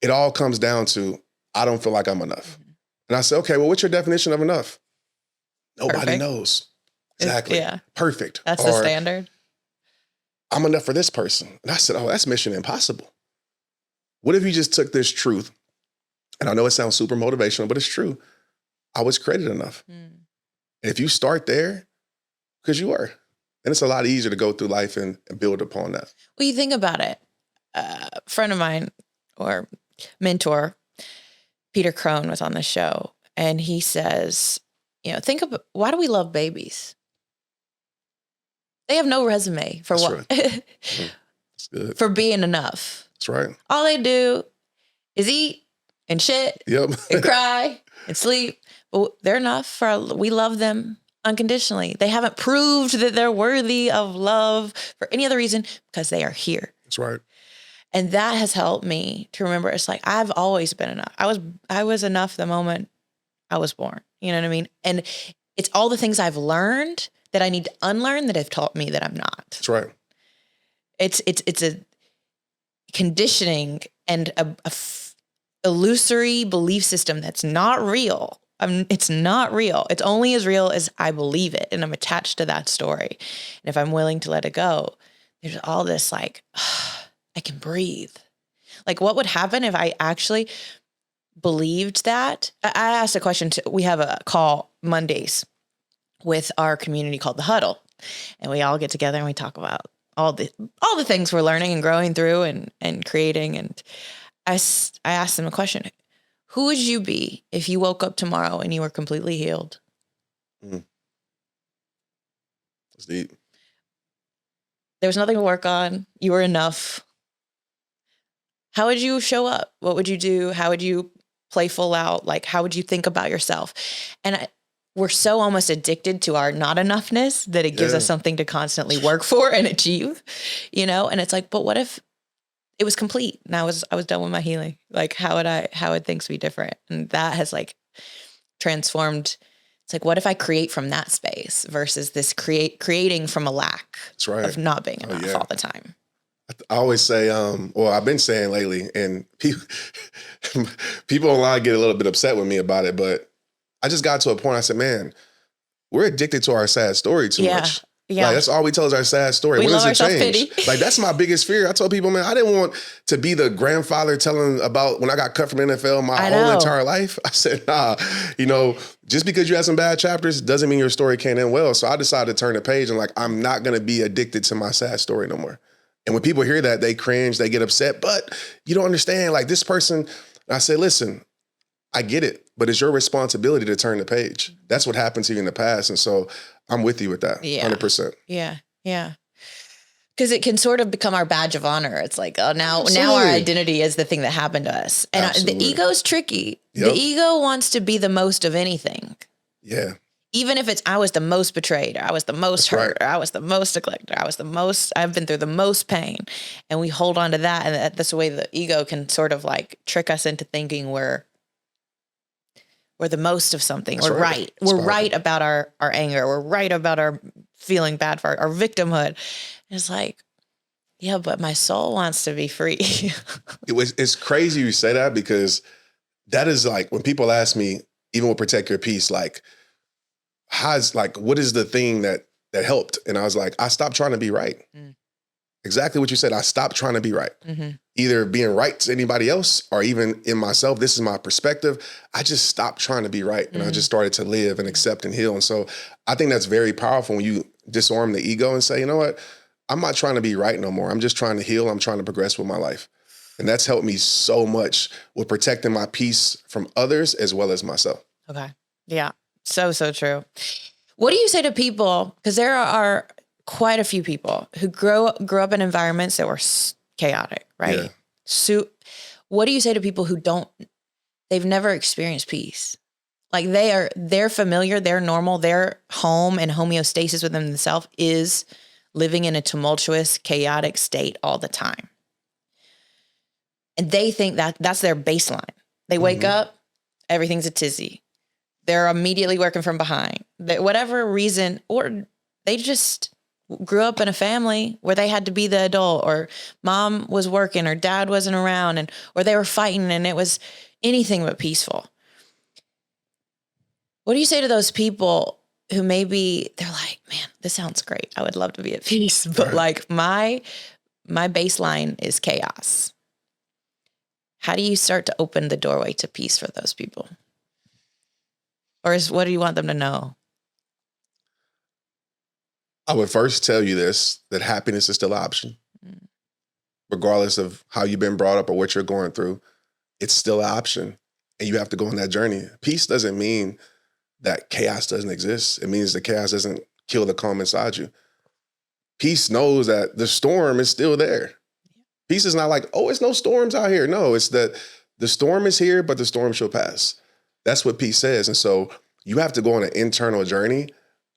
it all comes down to, I don't feel like I'm enough. And I said, okay, well, what's your definition of enough? Nobody knows. Exactly. Perfect. That's the standard. I'm enough for this person. And I said, oh, that's mission impossible. What if you just took this truth? And I know it sounds super motivational, but it's true. I was created enough. And if you start there, because you were, then it's a lot easier to go through life and build upon that. Well, you think about it. A friend of mine or mentor, Peter Crone, was on the show. And he says, think about, why do we love babies? They have no resume for That's what? Right. That's good. For being enough. That's right. All they do is eat and shit and cry and sleep. But they're enough we love them unconditionally. They haven't proved that they're worthy of love for any other reason because they are here. That's right. And that has helped me to remember it's like, I've always been enough. I was enough the moment I was born. You know what I mean? And it's all the things I've learned that I need to unlearn that have taught me that I'm not. That's right. It's a conditioning and a illusory belief system that's not real. It's not real. It's only as real as I believe it. And I'm attached to that story. And if I'm willing to let it go, there's all this like, I can breathe. Like, what would happen if I actually believed that? I asked a question we have a call Mondays with our community called The Huddle. And we all get together and we talk about all the things we're learning and growing through and creating. And I asked them a question. Who would you be if you woke up tomorrow and you were completely healed? That's deep. There was nothing to work on. You were enough. How would you show up? What would you do? How would you play full out? Like, how would you think about yourself? And we're so almost addicted to our not enoughness that it gives us something to constantly work for and achieve, you know? And it's like, but what if it was complete and I was done with my healing? Like, how would things be different? And that has like transformed. It's like, what if I create from that space versus this creating from a lack of not being enough all the time? I always say, I've been saying lately, and people online get a little bit upset with me about it, but I just got to a point. I said, man, we're addicted to our sad story too much. Yeah. Like, that's all we tell is our sad story. When does it change? Like, that's my biggest fear. I told people, man, I didn't want to be the grandfather telling about when I got cut from the NFL my whole entire life. I said, nah, just because you had some bad chapters doesn't mean your story can't end well. So I decided to turn the page and like, I'm not going to be addicted to my sad story no more. And when people hear that, they cringe, they get upset, but you don't understand, like this person. I said, listen, I get it, but it's your responsibility to turn the page. That's what happened to you in the past. And so I'm with you with that, 100%. Yeah, yeah. Because it can sort of become our badge of honor. It's like, oh, now our identity is the thing that happened to us. And the ego's tricky. Yep. The ego wants to be the most of anything. Yeah. Even if it's, I was the most betrayed, or I was the most hurt, or I was the most neglected, I've been through the most pain. And we hold on to that. And that's the way the ego can sort of like trick us into thinking we're the most of something. We're right. We're right about our anger. We're right about our feeling bad for our victimhood. And it's like, yeah, but my soul wants to be free. It's crazy you say that, because that is like when people ask me, even with Protect Your Peace, like, what is the thing that helped? And I was like, I stopped trying to be right. Exactly what you said. I stopped trying to be right. Mm-hmm. Either being right to anybody else or even in myself. This is my perspective. I just stopped trying to be right. And I just started to live and accept and heal. And so I think that's very powerful when you disarm the ego and say, you know what? I'm not trying to be right no more. I'm just trying to heal. I'm trying to progress with my life. And that's helped me so much with protecting my peace from others as well as myself. Okay. Yeah. So true. What do you say to people? Because there are quite a few people who grew up in environments that were chaotic, right? Yeah. So what do you say to people who they've never experienced peace? Like they're familiar, they're normal, their home and homeostasis within themselves is living in a tumultuous, chaotic state all the time. And they think that's their baseline. They wake up, everything's a tizzy. They're immediately working from behind. Whatever reason, or they just grew up in a family where they had to be the adult, or mom was working or dad wasn't around, or they were fighting and it was anything but peaceful. What do you say to those people who maybe they're like, man, this sounds great. I would love to be at peace, but like my baseline is chaos. How do you start to open the doorway to peace for those people? Or what do you want them to know? I would first tell you this, that happiness is still an option. Regardless of how you've been brought up or what you're going through, it's still an option. And you have to go on that journey. Peace doesn't mean that chaos doesn't exist. It means that chaos doesn't kill the calm inside you. Peace knows that the storm is still there. Peace is not like, oh, it's no storms out here. No, it's that the storm is here, but the storm shall pass. That's what peace says. And so you have to go on an internal journey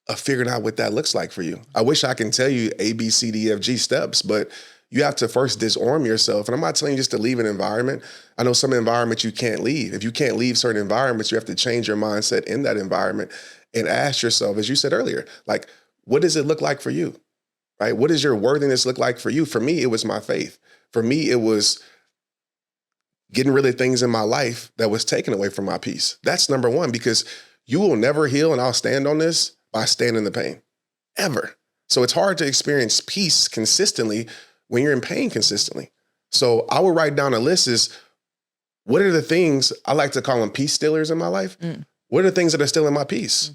of figuring out what that looks like for you. I wish I can tell you A, B, C, D, F, G steps, but you have to first disarm yourself. And I'm not telling you just to leave an environment. I know some environments you can't leave. If you can't leave certain environments, you have to change your mindset in that environment and ask yourself, as you said earlier, like, what does it look like for you? Right? What does your worthiness look like for you? For me, it was my faith. For me, it was getting rid of things in my life that was taken away from my peace. That's number one, because you will never heal, and I'll stand on this, by staying in the pain, ever. So it's hard to experience peace consistently when you're in pain consistently. So I would write down a list is, what are the things, I like to call them peace stealers in my life? What are the things that are stealing my peace?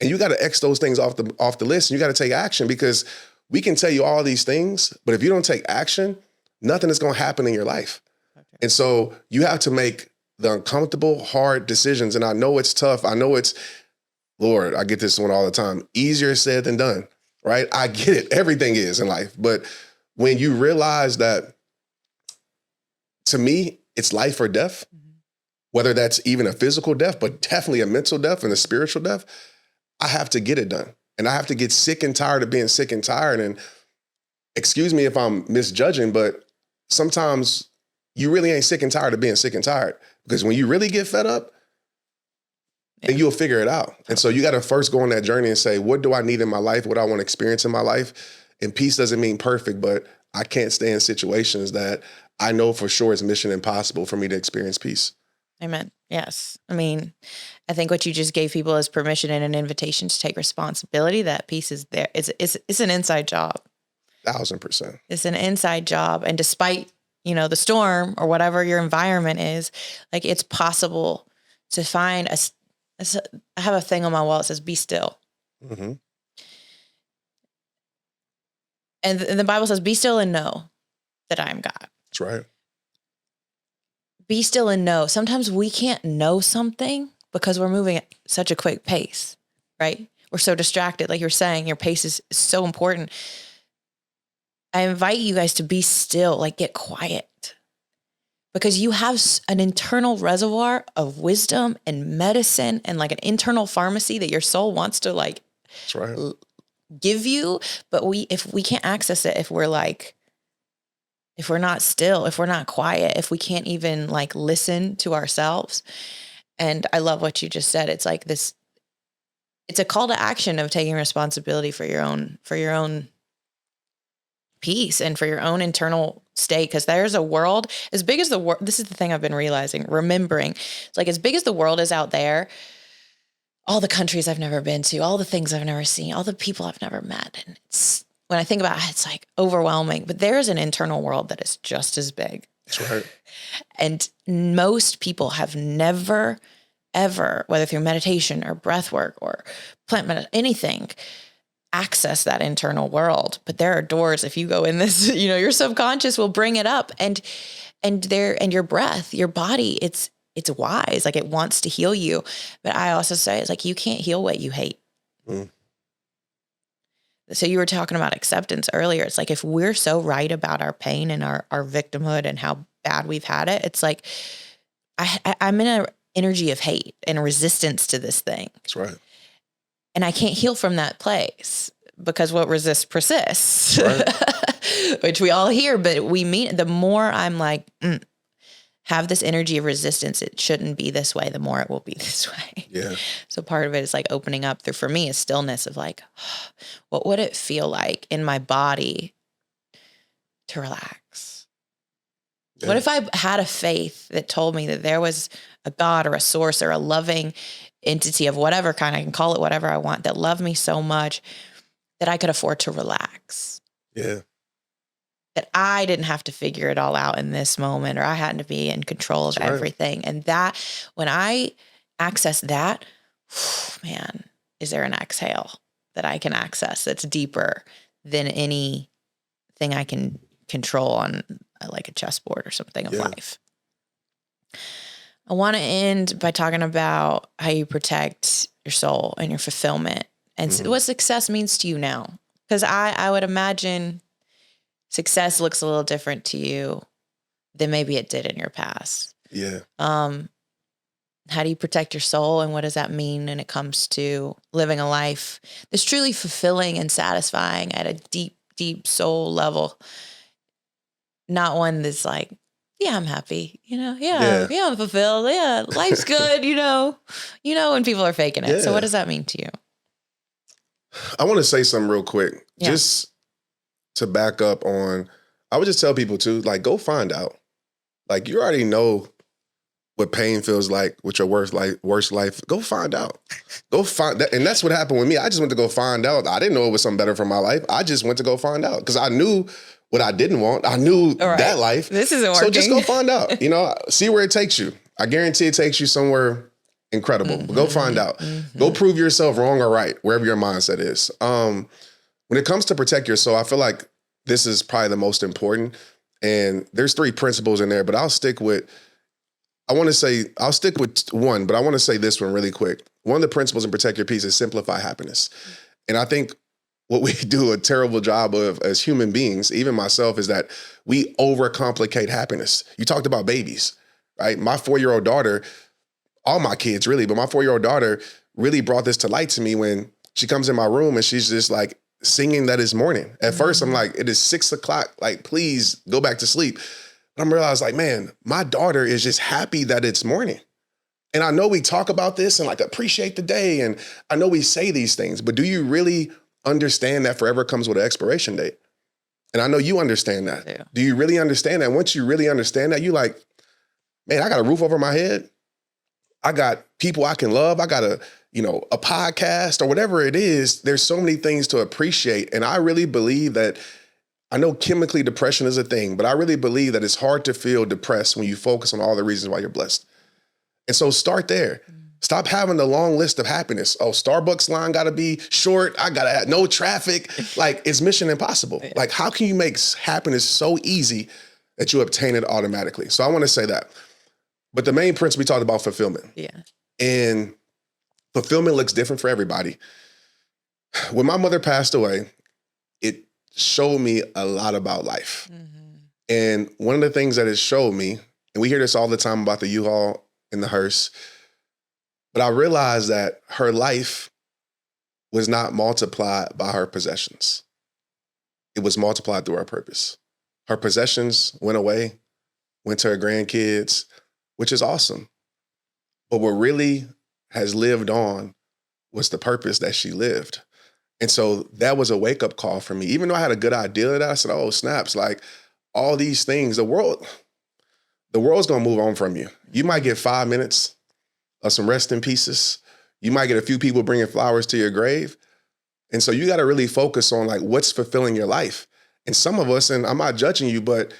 And you got to X those things off the list, and you got to take action, because we can tell you all these things, but if you don't take action, nothing is going to happen in your life. Okay. And so you have to make the uncomfortable, hard decisions. And I know it's tough. I know it's, Lord, I get this one all the time, easier said than done, right? I get it. Everything is in life. But when you realize that, to me, it's life or death, whether that's even a physical death, but definitely a mental death and a spiritual death, I have to get it done. And I have to get sick and tired of being sick and tired. And excuse me if I'm misjudging, but sometimes you really ain't sick and tired of being sick and tired, because when you really get fed up, then you'll figure it out. And so you got to first go on that journey and say, what do I need in my life? What do I want to experience in my life? And peace doesn't mean perfect, but I can't stay in situations that I know for sure is mission impossible for me to experience peace. Amen. Yes. I mean, I think what you just gave people is permission and an invitation to take responsibility. That piece is there. It's an inside job. 1000%. It's an inside job. And despite, the storm or whatever your environment is, like, it's possible to find I have a thing on my wall that says, be still. Mm-hmm. And the Bible says, be still and know that I am God. That's right. Be still and know. Sometimes we can't know something because we're moving at such a quick pace, right? We're so distracted. Like you're saying, your pace is so important. I invite you guys to be still, like get quiet, because you have an internal reservoir of wisdom and medicine and like an internal pharmacy that your soul wants to like That's right. give you. But if we can't access it, if we're not still, if we're not quiet, if we can't even like listen to ourselves. And I love what you just said. It's like this, it's a call to action of taking responsibility for your own peace and for your own internal state. Cause there's a world as big as the world. This is the thing I've been realizing, remembering. It's like as big as the world is out there, all the countries I've never been to, all the things I've never seen, all the people I've never met. And when I think about it, it's like overwhelming, but there's an internal world that is just as big. That's right. And most people have never, ever, whether through meditation or breath work or plant medicine, anything, access that internal world. But there are doors. If you go in this, your subconscious will bring it up, and your breath, your body, it's wise. Like it wants to heal you. But I also say it's like, you can't heal what you hate. So you were talking about acceptance earlier. It's like, if we're so right about our pain and our victimhood and how bad we've had it, it's like, I'm in an energy of hate and resistance to this thing. That's right. And I can't heal from that place, because what resists persists, right. Which we all hear, but we mean, the more I'm like, have this energy of resistance, it shouldn't be this way, the more it will be this way. Yeah. So part of it is like opening up through, for me, is stillness of like, what would it feel like in my body to relax? Yeah. What if I had a faith that told me that there was a God or a source or a loving entity of whatever kind, I can call it whatever I want, that loved me so much that I could afford to relax. Yeah. That I didn't have to figure it all out in this moment, or I had to be in control of everything. And that, when I access that, man, is there an exhale that I can access that's deeper than anything I can control on like a chessboard or something of life. I want to end by talking about how you protect your soul and your fulfillment, and what success means to you now. Because I would imagine success looks a little different to you than maybe it did in your past. Yeah. How do you protect your soul, and what does that mean when it comes to living a life that's truly fulfilling and satisfying at a deep, deep soul level? Not one that's like, yeah, I'm happy, yeah, I'm fulfilled. Yeah, life's good, when people are faking it. Yeah. So what does that mean to you? I want to say something real quick, just to back up on, I would just tell people too, like, go find out. Like, you already know what pain feels like with your worst life. Go find out. Go find that. And that's what happened with me. I just went to go find out. I didn't know it was something better for my life. I just went to go find out, because I knew what I didn't want. I knew Right. that life. This isn't working. So just go find out, see where it takes you. I guarantee it takes you somewhere incredible, but go find out. Go prove yourself wrong or right, wherever your mindset is. When it comes to protect your soul, I feel like this is probably the most important. And there's 3 principles in there, but I'll stick with one, but I want to say this one really quick. One of the principles in Protect Your Peace is simplify happiness. And I think what we do a terrible job of as human beings, even myself, is that we overcomplicate happiness. You talked about babies, right? My 4-year-old daughter, all my kids really, but my 4-year-old daughter really brought this to light to me when she comes in my room and she's just like singing that it's morning. At first I'm like, it is 6 o'clock. Like, please go back to sleep. But I'm realized like, man, my daughter is just happy that it's morning. And I know we talk about this and like appreciate the day. And I know we say these things, but do you really understand that forever comes with an expiration date? And I know you understand that. Yeah. Do you really understand that? Once you really understand that, you like, man, I got a roof over my head. I got people I can love. I got a podcast or whatever it is. There's so many things to appreciate. And I really believe that, I know chemically depression is a thing, but I really believe that it's hard to feel depressed when you focus on all the reasons why you're blessed. And so start there. Stop having the long list of happiness. Oh, Starbucks line got to be short. I got to have no traffic. Like, it's mission impossible. Yeah. Like, how can you make happiness so easy that you obtain it automatically? So I want to say that. But the main principle, we talked about fulfillment. Yeah. And fulfillment looks different for everybody. When my mother passed away, it showed me a lot about life. Mm-hmm. And one of the things that it showed me, and we hear this all the time about the U-Haul and the hearse, but I realized that her life was not multiplied by her possessions. It was multiplied through her purpose. Her possessions went away, went to her grandkids, which is awesome. But what really has lived on was the purpose that she lived. And so that was a wake-up call for me. Even though I had a good idea of that, I said, oh, snaps, like all these things, the world's going to move on from you. You might get 5 minutes of some rest in pieces. You might get a few people bringing flowers to your grave. And so you got to really focus on like what's fulfilling your life. And some of us, and I'm not judging you, but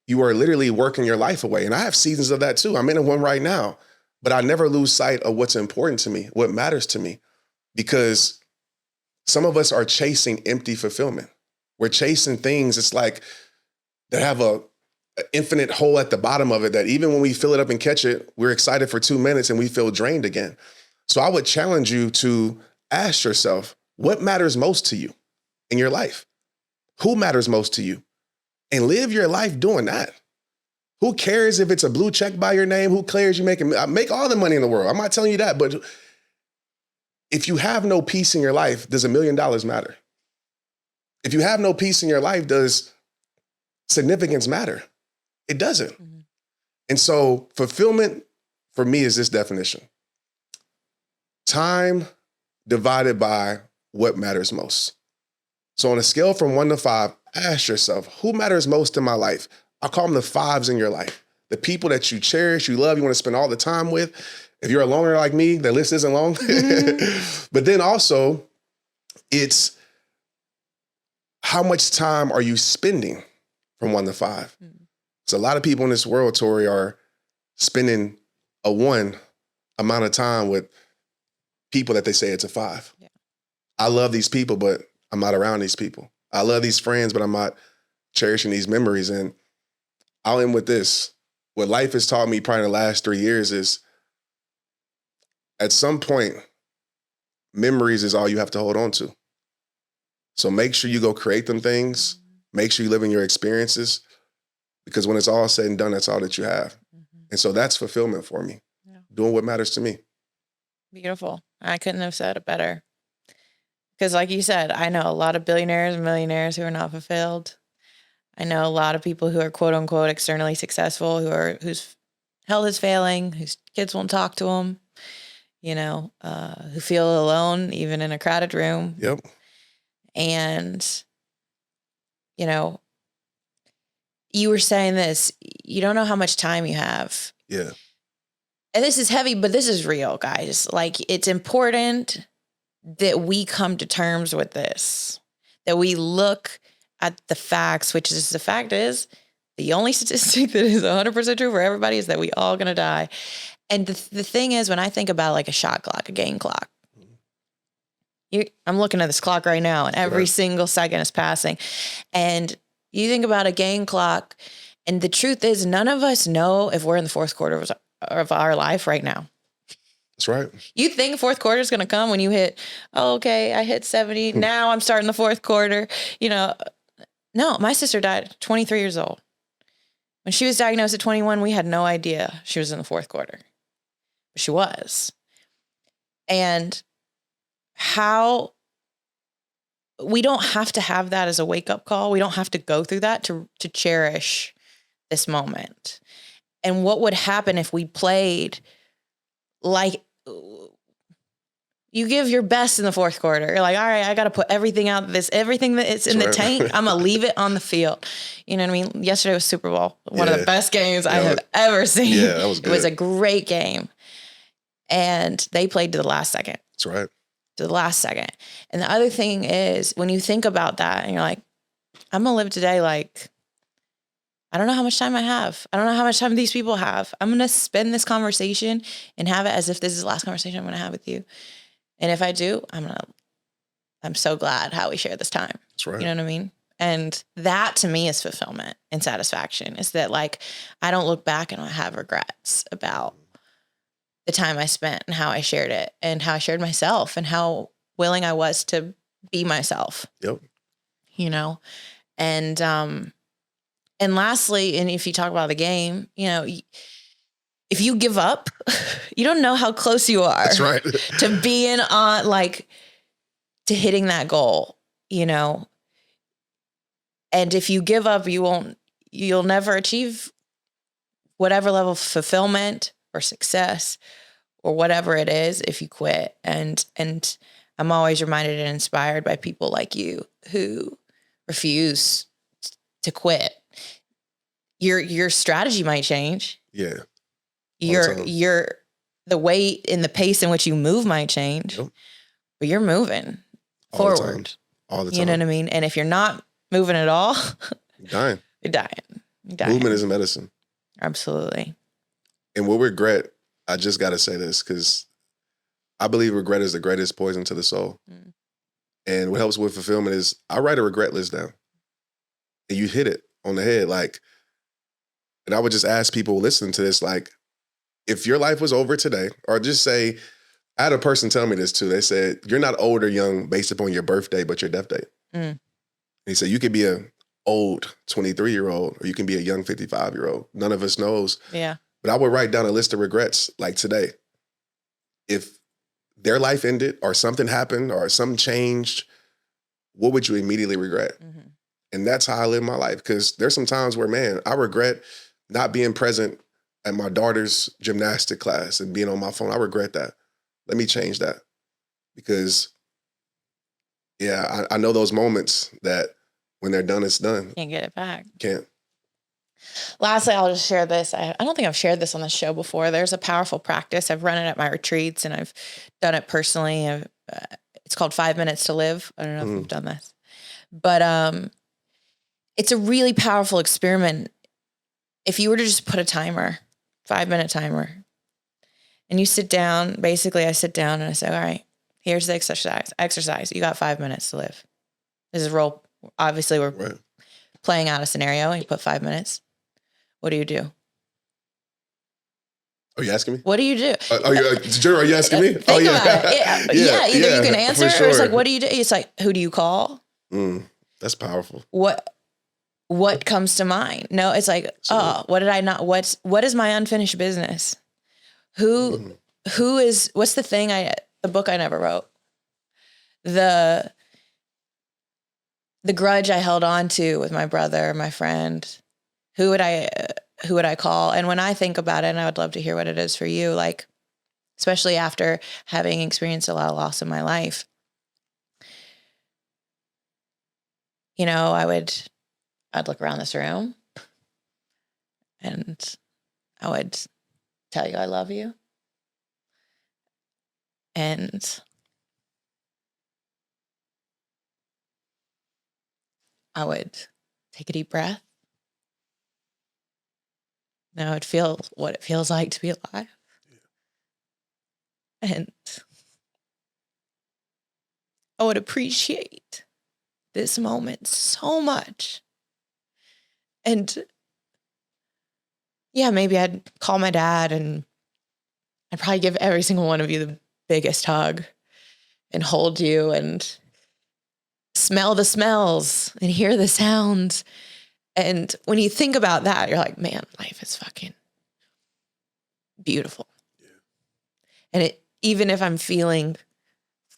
you are literally working your life away. And I have seasons of that too. I'm in one right now, but I never lose sight of what's important to me, what matters to me, because some of us are chasing empty fulfillment. We're chasing things, it's like that have an infinite hole at the bottom of it that even when we fill it up and catch it, we're excited for 2 minutes and we feel drained again. So I would challenge you to ask yourself, what matters most to you in your life? Who matters most to you? And live your life doing that. Who cares if it's a blue check by your name? Who cares you make all the money in the world? I'm not telling you that, but if you have no peace in your life, does $1 million matter? If you have no peace in your life, does significance matter? It doesn't. Mm-hmm. And so fulfillment for me is this definition: time divided by what matters most. So on a scale from 1 to 5, ask yourself, who matters most in my life? I call them the 5s in your life. The people that you cherish, you love, you want to spend all the time with. If you're a loner like me, the list isn't long. Mm-hmm. But then also, it's how much time are you spending from 1 to 5? Mm-hmm. So a lot of people in this world, Tori, are spending a 1 amount of time with people that they say it's a 5. Yeah. I love these people, but I'm not around these people. I love these friends, but I'm not cherishing these memories. And I'll end with this. What life has taught me probably in the last 3 years is at some point, memories is all you have to hold on to. So make sure you go create them things. Make sure you live in your experiences, because when it's all said and done, that's all that you have. Mm-hmm. And so that's fulfillment for me, doing what matters to me. Beautiful. I couldn't have said it better. Because like you said, I know a lot of billionaires and millionaires who are not fulfilled. I know a lot of people who are quote unquote externally successful, whose health is failing, whose kids won't talk to them, who feel alone even in a crowded room. Yep. And, you were saying this, you don't know how much time you have. Yeah. And this is heavy, but this is real, guys. Like, it's important that we come to terms with this, that we look at the facts, which is the fact is the only statistic that is 100% true for everybody is that we all going to die. And the thing is, when I think about like a shot clock, a game clock, I'm looking at this clock right now and every single second is passing. And you think about a game clock, and the truth is none of us know if we're in the fourth quarter of our life right now. That's right. You think fourth quarter is going to come when you hit, oh, okay, I hit 70. Now I'm starting the fourth quarter. You know, no, my sister died at 23 years old. When she was diagnosed at 21, we had no idea she was in the fourth quarter. But she was. And how we don't have to have that as a wake-up call. We don't have to go through that to cherish this moment. And what would happen if we played like you give your best in the fourth quarter. You're like, all right, I got to put everything out everything that it's in the tank. I'm going to leave it on the field. You know what I mean? Yesterday was Super Bowl. One of the best games I have ever seen. Yeah, that was good. It was a great game. And they played to the last second. That's right. To the last second. And the other thing is when you think about that and you're like, I'm going to live today like, I don't know how much time I have. I don't know how much time these people have. I'm going to spend this conversation and have it as if this is the last conversation I'm going to have with you. And if I do, I'm so glad how we share this time. That's right. You know what I mean? And that to me is fulfillment and satisfaction, is that like, I don't look back and I have regrets about the time I spent and how I shared it and how I shared myself and how willing I was to be myself. Yep. You know? And lastly, and if you talk about the game, you know, if you give up, you don't know how close you are. That's right. To being on, like, to hitting that goal, you know? And if you give up, you'll never achieve whatever level of fulfillment or success or whatever it is if you quit. And I'm always reminded and inspired by people like you who refuse to quit. Your strategy might change. Yeah. The way and the pace in which you move might change, but you're moving forward all the time. You know what I mean? And if you're not moving at all, you're dying. You're dying. Movement is a medicine. Absolutely. And with regret, I just got to say this because I believe regret is the greatest poison to the soul. Mm. And what helps with fulfillment is I write a regret list down and you hit it on the head. Like, and I would just ask people listening to this, like, if your life was over today, or just say, I had a person tell me this too. They said, you're not old or young based upon your birthday, but your death date. Mm. And he said, you could be an old 23-year-old or you can be a young 55-year-old. None of us knows. Yeah. But I would write down a list of regrets like today. If their life ended or something happened or something changed, what would you immediately regret? Mm-hmm. And that's how I live my life. Because there's some times where, man, I regret not being present at my daughter's gymnastic class and being on my phone. I regret that. Let me change that. Because, yeah, I know those moments that when they're done, it's done. Can't get it back. Can't. Lastly, I'll just share this. I don't think I've shared this on the show before. There's a powerful practice. I've run it at my retreats and I've done it personally. It's called 5 minutes to live. I don't know if you've done this, but it's a really powerful experiment. If you were to just put a timer, 5-minute timer, and you sit down, basically I sit down and I say, all right, here's the exercise. You got 5 minutes to live. This is obviously we're playing out a scenario and you put 5 minutes. What do you do? Are you asking me? What do you do? Are you asking me? Think about it. Yeah. Either you can answer or it's like, what do you do? It's like, who do you call? That's powerful. What comes to mind? No, it's like, what did I not, what is my unfinished business? What's the book I never wrote? The grudge I held on to with my brother, my friend. Who would I call? And when I think about it, and I would love to hear what it is for you, like, especially after having experienced a lot of loss in my life, you know, I'd look around this room and I would tell you I love you. And I would take a deep breath. Now I would feel what it feels like to be alive. And I would appreciate this moment so much. And yeah, maybe I'd call my dad and I'd probably give every single one of you the biggest hug and hold you and smell the smells and hear the sounds. And when you think about that, you're like, man, life is fucking beautiful. Yeah. And even if I'm feeling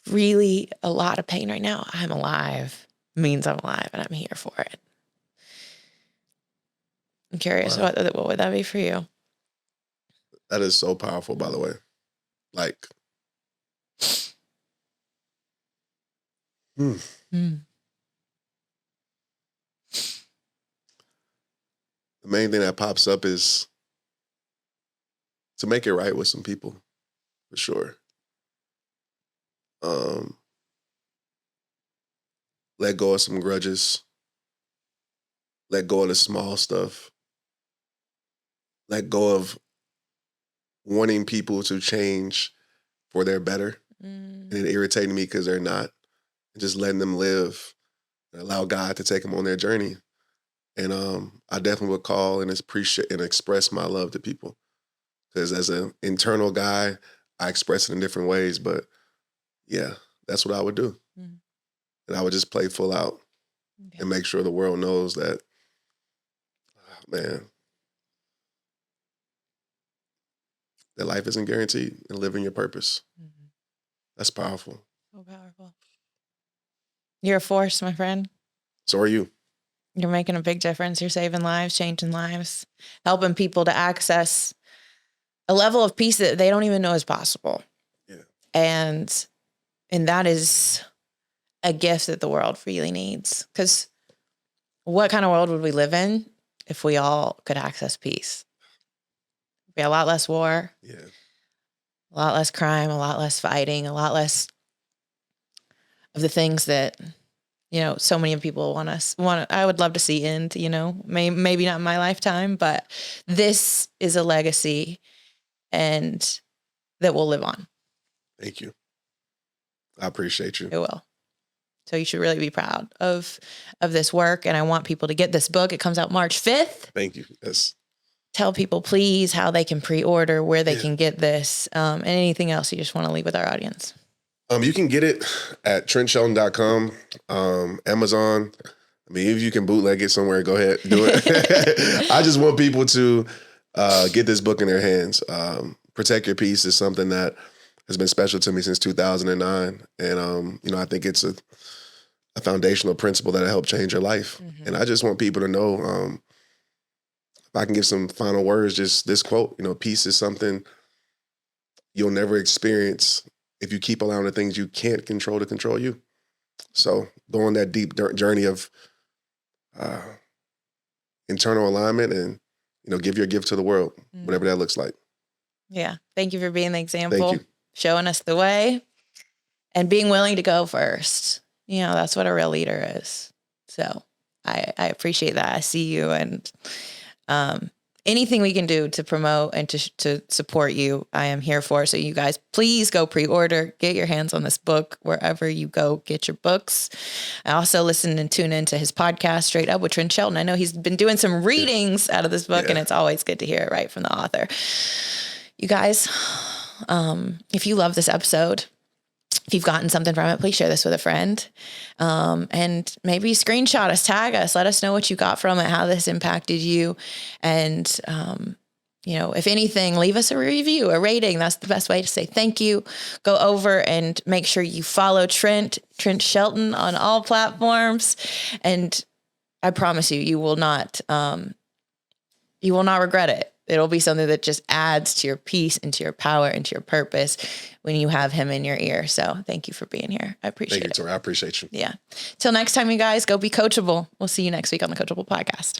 really a lot of pain right now, I'm alive. It means I'm alive and I'm here for it. I'm curious, what would that be for you? That is so powerful, by the way. Like, the main thing that pops up is to make it right with some people, for sure. Let go of some grudges. Let go of the small stuff. Let go of wanting people to change for their better and it irritating me because they're not. And just letting them live and allow God to take them on their journey. And I definitely would call and appreciate and express my love to people. Because as an internal guy, I express it in different ways. But yeah, that's what I would do. And I would just play full out and make sure the world knows that, man, that life isn't guaranteed and living your purpose. That's powerful. So powerful. You're a force, my friend. So are you. You're making a big difference. You're saving lives, changing lives, helping people to access a level of peace that they don't even know is possible. Yeah. And that is a gift that the world really needs. Because what kind of world would we live in if we all could access peace? It'd be a lot less war. Yeah. A lot less crime, a lot less fighting, a lot less of the things that, so many people I would love to see end, maybe not in my lifetime, but this is a legacy and that will live on. Thank you. I appreciate you. It will. So you should really be proud of this work. And I want people to get this book. It comes out March 5th. Thank you. Yes. Tell people, please, how they can pre-order, where they can get this, and anything else you just want to leave with our audience. You can get it at trentshelton.com, Amazon. I mean, if you can bootleg it somewhere, go ahead, do it. I just want people to get this book in their hands. Protect Your Peace is something that has been special to me since 2009. And, I think it's a foundational principle that helped change your life. And I just want people to know, if I can give some final words, just this quote, peace is something you'll never experience if you keep allowing the things you can't control to control you. So go on that deep journey of internal alignment and, give your gift to the world, whatever that looks like. Yeah. Thank you for being the example, Thank you. Showing us the way and being willing to go first. That's what a real leader is. So I appreciate that. I see you, and anything we can do to promote and to support you, I am here for. So you guys, please go pre-order, get your hands on this book wherever you go, get your books. I also listen and tune into his podcast, Straight Up with Trent Shelton. I know he's been doing some readings out of this book, and it's always good to hear it right from the author. You guys, if you love this episode, if you've gotten something from it, please share this with a friend. And maybe screenshot us, tag us, let us know what you got from it, how this impacted you. And, if anything, leave us a review, a rating. That's the best way to say thank you. Go over and make sure you follow Trent Shelton on all platforms. And I promise you, you will not regret it. It'll be something that just adds to your peace and to your power and to your purpose when you have him in your ear. So thank you for being here. I appreciate it. Thank you, Tori. I appreciate you. Yeah. Till next time, you guys, go be coachable. We'll see you next week on the Coachable Podcast.